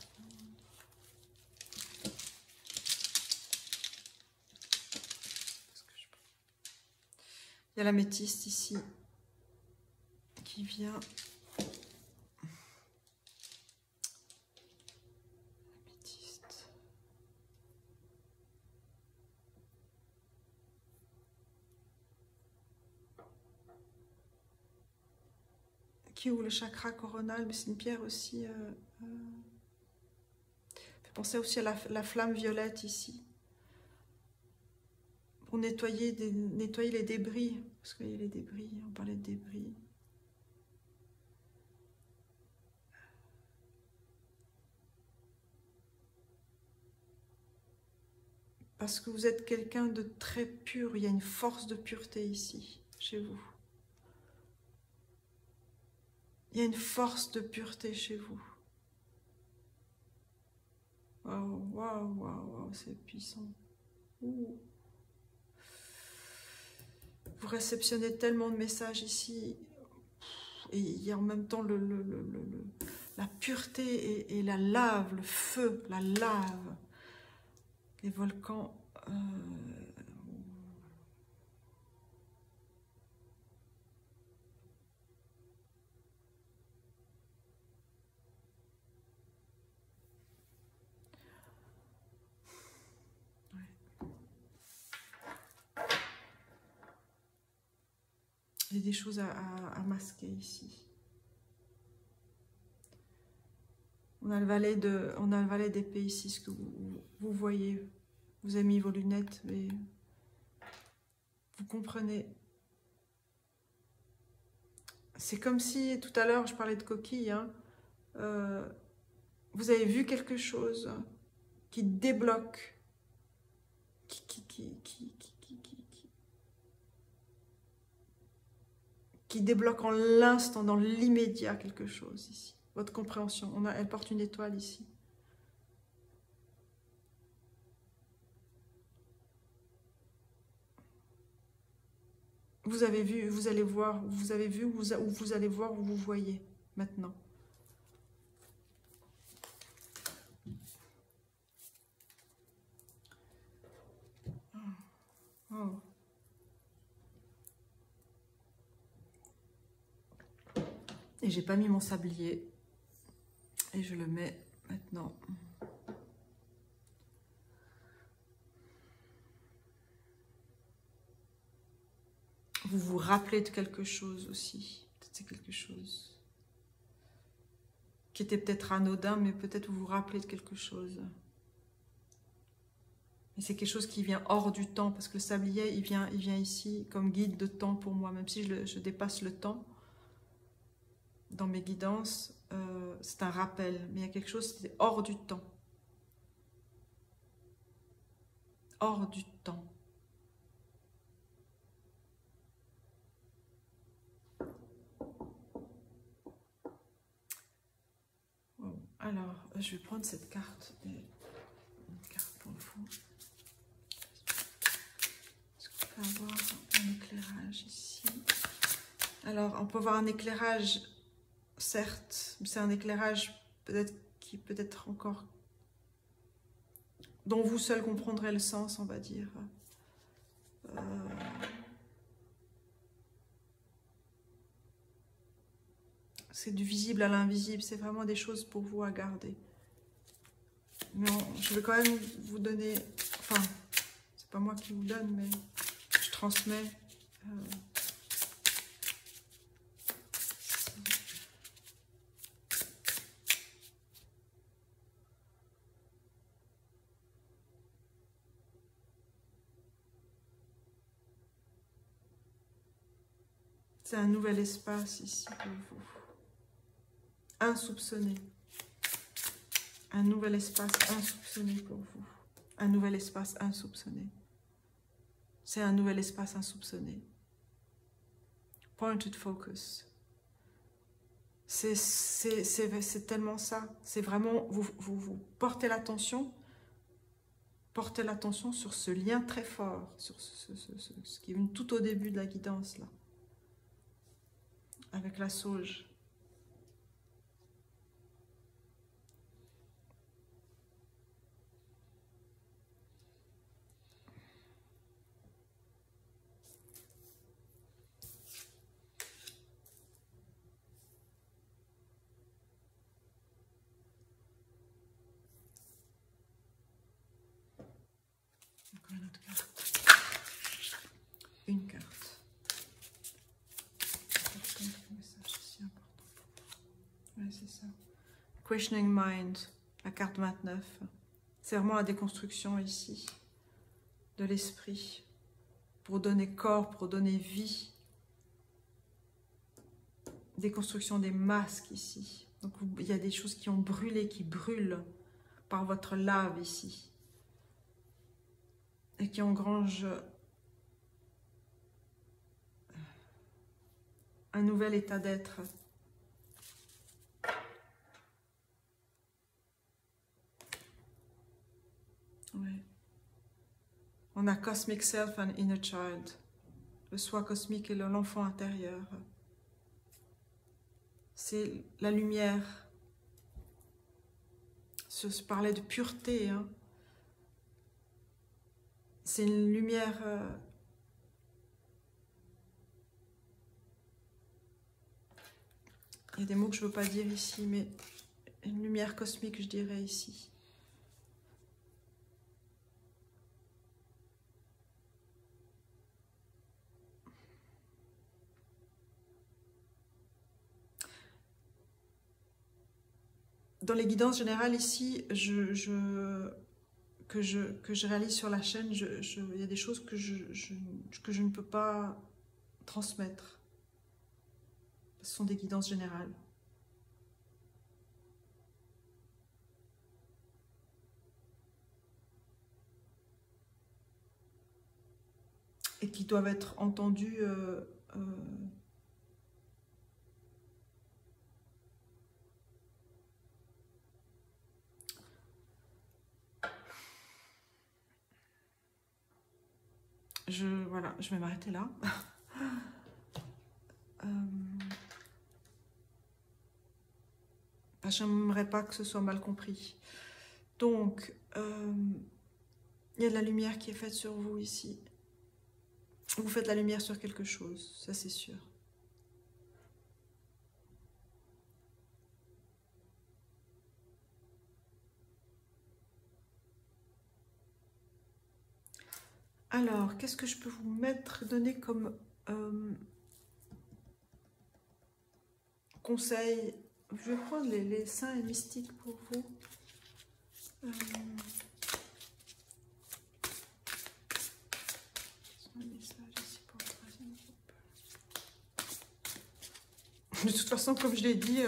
Il y a l'améthyste ici. Qui vient. Qui ouvre le chakra coronal, mais c'est une pierre aussi. Fait penser aussi à la flamme violette ici. Pour nettoyer les débris. Parce qu'il y a les débris, on parlait de débris. Parce que vous êtes quelqu'un de très pur, il y a une force de pureté ici, chez vous. Il y a une force de pureté chez vous. Waouh, waouh, waouh, waouh, c'est puissant. Ouh. Vous réceptionnez tellement de messages ici. Et il y a en même temps la pureté et la lave, le feu, la lave. Les volcans. Il y a des choses à masquer ici. On a le valet d'épée ici, ce que vous voyez. Vous avez mis vos lunettes, mais vous comprenez. C'est comme si, tout à l'heure, je parlais de coquille, hein, vous avez vu quelque chose qui débloque, qui débloque en l'instant, dans l'immédiat, quelque chose ici. Votre compréhension, elle porte une étoile ici. Vous avez vu, vous allez voir, vous avez vu, ou vous allez voir, où vous voyez maintenant. Oh. Et j'ai pas mis mon sablier. Et je le mets maintenant. Vous vous rappelez de quelque chose aussi. Peut-être c'est quelque chose qui était peut-être anodin, mais peut-être vous vous rappelez de quelque chose. Et c'est quelque chose qui vient hors du temps, parce que le sablier, il vient ici comme guide de temps pour moi, même si je dépasse le temps. Dans mes guidances, c'est un rappel, mais il y a quelque chose qui est hors du temps. Hors du temps. Alors, je vais prendre cette carte. Une carte pour vous. Est-ce qu'on peut avoir un éclairage ici? Alors, on peut avoir un éclairage, certes, mais c'est un éclairage peut-être qui peut être encore... dont vous seul comprendrez le sens, on va dire. C'est du visible à l'invisible, c'est vraiment des choses pour vous à garder. Mais je vais quand même vous donner, enfin, c'est pas moi qui vous donne, mais je transmets. C'est un nouvel espace ici pour vous. Insoupçonné. Un nouvel espace insoupçonné pour vous. Un nouvel espace insoupçonné. C'est un nouvel espace insoupçonné. Pointed focus. C'est tellement ça. C'est vraiment, vous portez l'attention sur ce lien très fort, sur ce qui est venu tout au début de la guidance, là, avec la sauge. Encore une autre carte. Une carte. Ouais, c'est ça. Questioning Mind, la carte 29. C'est vraiment la déconstruction ici de l'esprit pour donner corps, pour donner vie. Déconstruction des masques ici. Donc il y a des choses qui ont brûlé, qui brûlent par votre lave ici. Et qui engrangent un nouvel état d'être. Ouais. On a Cosmic Self and Inner Child. Le soi cosmique et l'enfant intérieur. C'est la lumière. Je parlais de pureté. Hein. C'est une lumière... il y a des mots que je ne veux pas dire ici, mais une lumière cosmique, je dirais ici. Dans les guidances générales ici, que je réalise sur la chaîne, il y a des choses que je ne peux pas transmettre. Ce sont des guidances générales. Et qui doivent être entendues voilà, je vais m'arrêter là. J'aimerais pas que ce soit mal compris. Donc, il y a de la lumière qui est faite sur vous ici. Vous faites la lumière sur quelque chose, ça c'est sûr. Alors, qu'est-ce que je peux vous donner comme conseil? Je vais prendre les saints et mystiques pour vous. De toute façon, comme je l'ai dit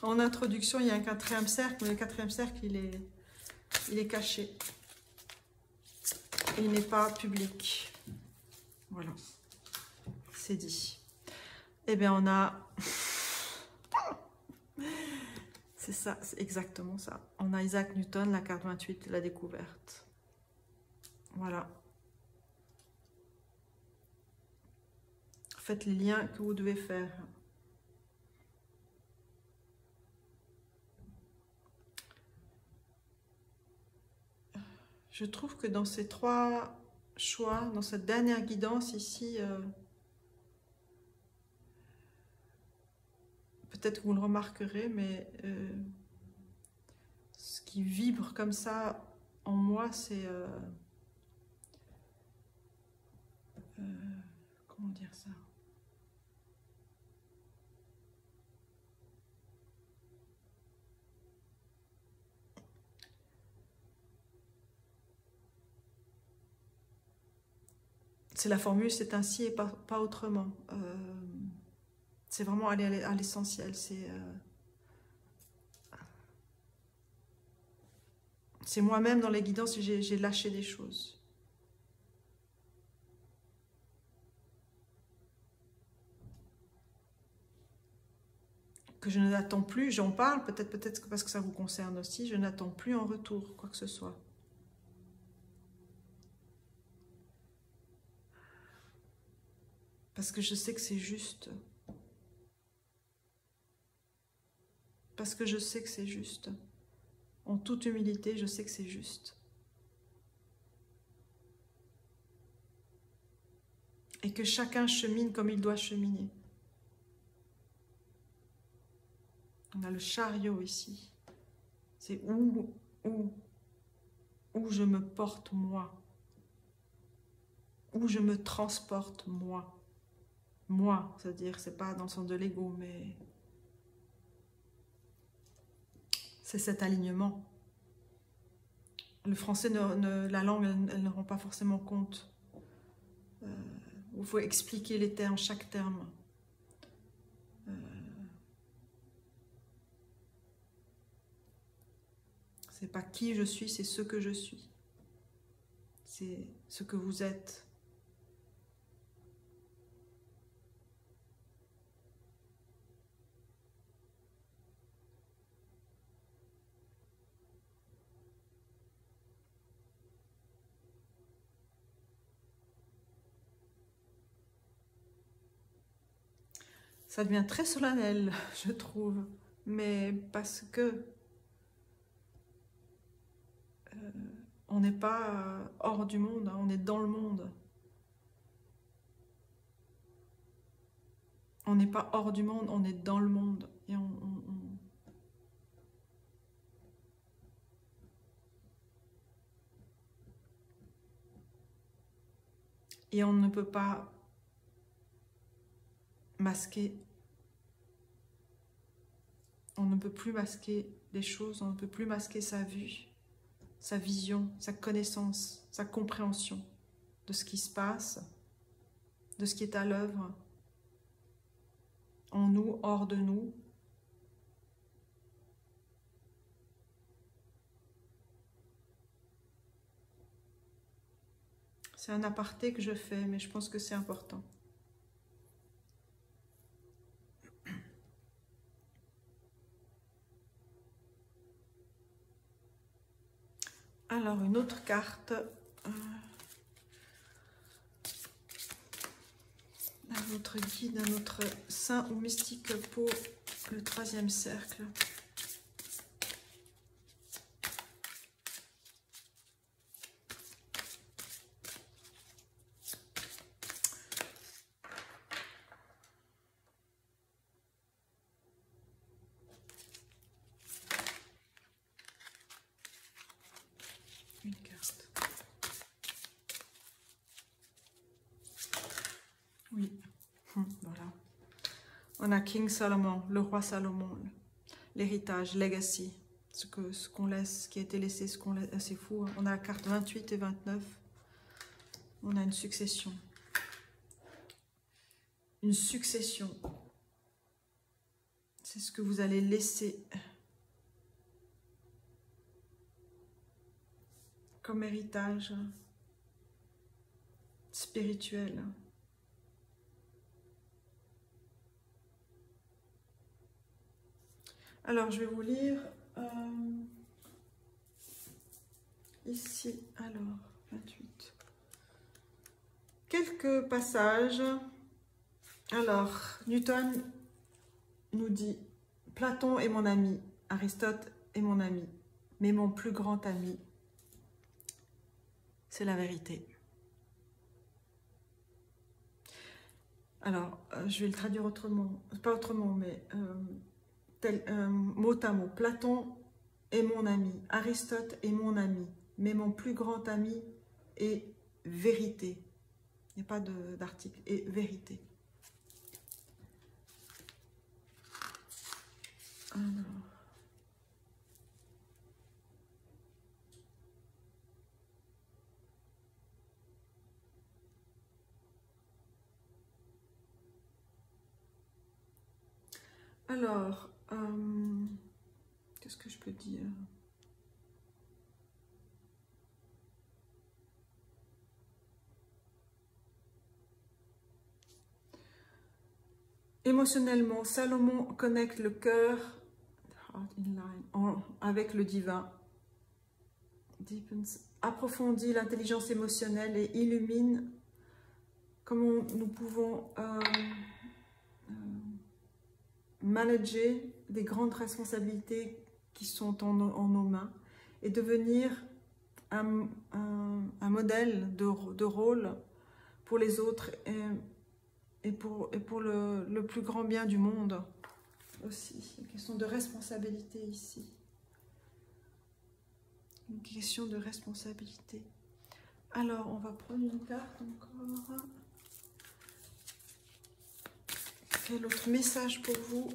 en introduction, il y a un quatrième cercle, mais le quatrième cercle, il est caché. Il n'est pas public. Voilà, c'est dit. Eh bien, on a... C'est ça, c'est exactement ça. On a Isaac Newton, la carte 28, la découverte. Voilà. Faites les liens que vous devez faire. Je trouve que dans ces 3 choix, dans cette dernière guidance ici, peut-être que vous le remarquerez, mais ce qui vibre comme ça en moi, c'est... comment dire ça? C'est la formule, c'est ainsi et pas autrement. C'est vraiment aller à l'essentiel. C'est moi-même dans les guidances, j'ai lâché des choses. Que je n'attends plus, j'en parle, peut-être parce que ça vous concerne aussi, je n'attends plus en retour quoi que ce soit. Parce que je sais que c'est juste. Parce que je sais que c'est juste. En toute humilité, je sais que c'est juste. Et que chacun chemine comme il doit cheminer. On a le chariot ici. C'est où je me porte moi. Où je me transporte moi. Moi, c'est-à-dire, c'est pas dans le sens de l'ego, mais c'est cet alignement. Le français, la langue, elle ne rend pas forcément compte. Il faut expliquer les termes, chaque terme. C'est pas qui je suis, c'est ce que je suis. C'est ce que vous êtes. Ça devient très solennel, je trouve. Mais parce que on n'est pas hors du monde, hein, on est dans le monde. On n'est pas hors du monde, on est dans le monde. Et on ne peut pas masquer. On ne peut plus masquer les choses, on ne peut plus masquer sa vue, sa vision, sa connaissance, sa compréhension de ce qui se passe, de ce qui est à l'œuvre, en nous, hors de nous. C'est un aparté que je fais, mais je pense que c'est important. Alors, une autre carte. Un autre guide, un autre saint ou mystique pour le 3e cercle. Une carte. Oui, voilà. On a King Solomon, le roi Salomon, l'héritage, legacy, ce qu'on laisse, ce qui a été laissé, ce qu'on laisse, c'est fou. Hein. On a la carte 28 et 29. On a une succession. Une succession. C'est ce que vous allez laisser comme héritage spirituel. Alors, je vais vous lire ici, alors, 28. Quelques passages. Alors, Newton nous dit, Platon est mon ami, Aristote est mon ami, mais mon plus grand ami, c'est la vérité. Alors, je vais le traduire autrement, pas autrement, mais mot à mot. Platon est mon ami, Aristote est mon ami, mais mon plus grand ami est vérité. Il n'y a pas d'article, et vérité. Alors, qu'est-ce que je peux dire? Émotionnellement, Salomon connecte le cœur avec le divin, approfondit l'intelligence émotionnelle et illumine comment nous pouvons manager des grandes responsabilités qui sont en nos mains et devenir un modèle de rôle pour les autres et pour le plus grand bien du monde aussi. Une question de responsabilité ici. Une question de responsabilité. Alors, on va prendre une carte encore. Quel autre message pour vous?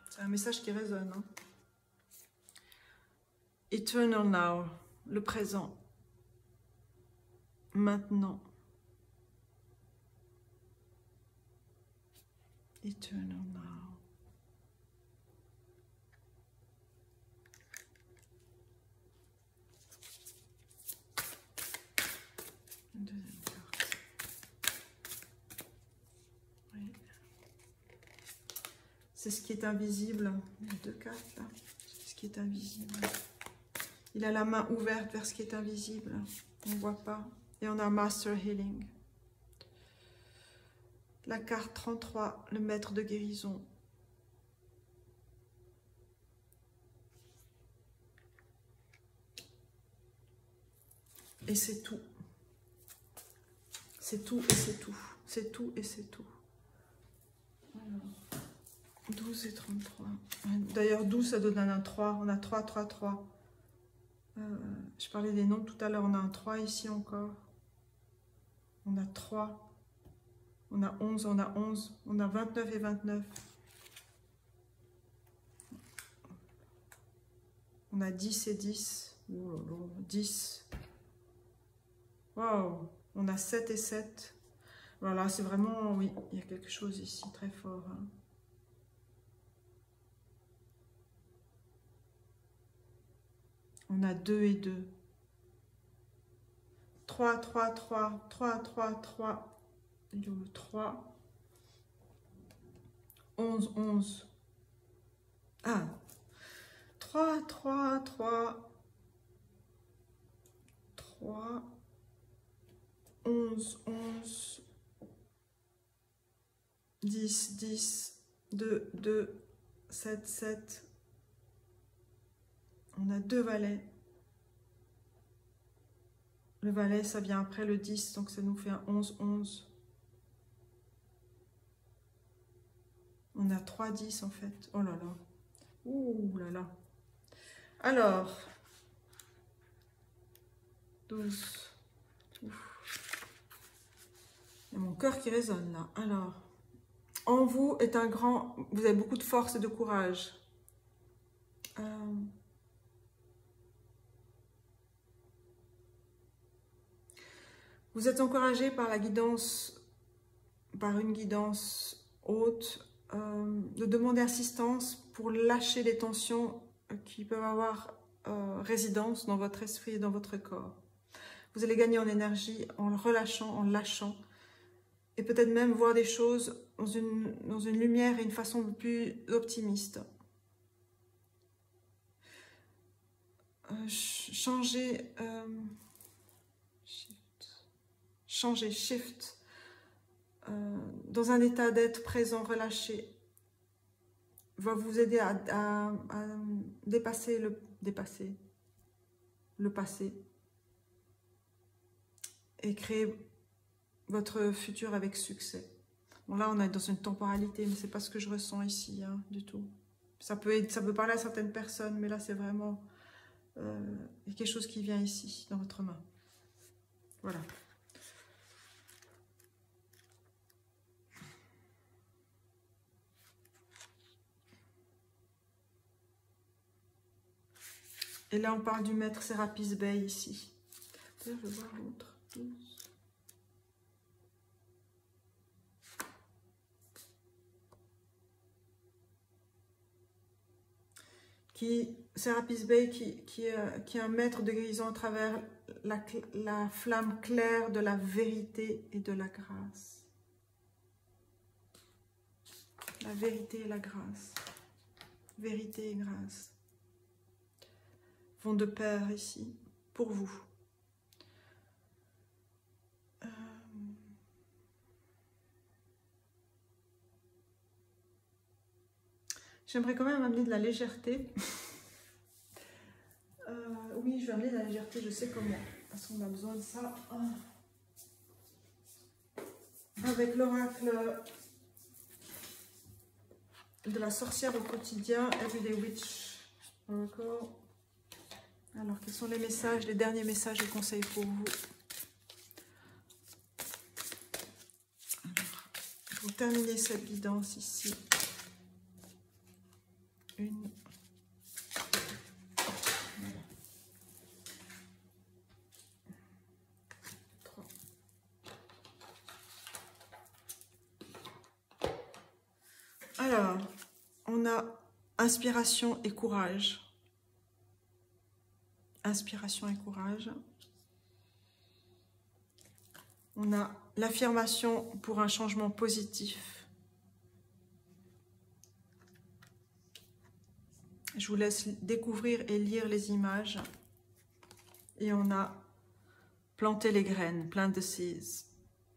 C'est un message qui résonne. Hein. Eternal now, le présent. Maintenant. Eternal now. Une deuxième carte. Oui. C'est ce qui est invisible. Il y a deux cartes là. C'est ce qui est invisible. Il a la main ouverte vers ce qui est invisible. On ne voit pas. Et on a Master Healing. La carte 33, le maître de guérison. Et c'est tout. C'est tout et c'est tout. C'est tout et c'est tout. Alors, 12 et 33. D'ailleurs, 12, ça donne un 3. On a 3, 3, 3. Je parlais des nombres tout à l'heure. On a un 3 ici encore. On a 3. On a 11, on a 11. On a 29 et 29. On a 10 et 10. Oh, 10. Waouh. On a 7 et 7. Voilà, c'est vraiment... Oui, il y a quelque chose ici très fort. Hein. On a 2 et 2. 3, 3, 3. 3, 3, 3. 3. 11, 11. Ah. 3, 3, 3. 3. 11, 11. 10, 10. 2, 2. 7, 7. On a 2 valets. Le valet, ça vient après le 10, donc ça nous fait un 11, 11. On a 3, 10 en fait. Oh là là. Ouh là là. Alors. 12. Ouf. Il y a mon cœur qui résonne là. Alors. En vous est un grand... Vous avez beaucoup de force et de courage. Vous êtes encouragé par la guidance, par une guidance haute, de demander assistance pour lâcher les tensions qui peuvent avoir résidence dans votre esprit et dans votre corps. Vous allez gagner en énergie en le relâchant, en lâchant. Et peut-être même voir des choses dans une lumière et une façon plus optimiste. Changer, shift, dans un état d'être présent, relâché, va vous aider à dépasser le passé et créer votre futur avec succès. Bon, là, on est dans une temporalité, mais c'est pas ce que je ressens ici, hein, du tout. Ça peut parler à certaines personnes, mais là, c'est vraiment quelque chose qui vient ici, dans votre main. Voilà. Et là, on parle du maître Sérapis Bey ici. Je vais voir l'autre. Sérapis Bey qui est un maître de guérison à travers la flamme claire de la vérité et de la grâce. La vérité et la grâce. Vérité et grâce vont de pair ici, pour vous. J'aimerais quand même amener de la légèreté. Oui, je vais amener de la légèreté, je sais comment. Parce qu'on a besoin de ça. Avec l'oracle de la sorcière au quotidien, Everyday Witch Oracle. Alors, quels sont les messages, les derniers messages et conseils pour vous? Alors, pour terminer cette guidance ici, une... Voilà. 3. Alors, on a inspiration et courage. Inspiration et courage. On a l'affirmation pour un changement positif. Je vous laisse découvrir et lire les images. Et on a planté les graines, plant the seeds.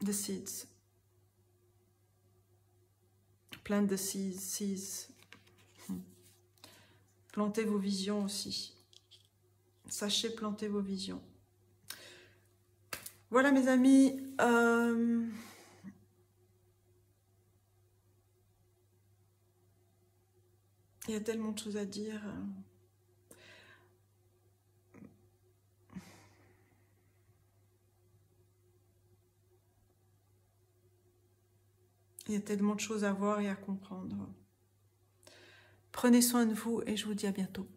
The seeds. Plant the seeds. Plantez vos visions aussi. Sachez planter vos visions. Voilà mes amis. Il y a tellement de choses à dire. Il y a tellement de choses à voir et à comprendre. Prenez soin de vous et je vous dis à bientôt.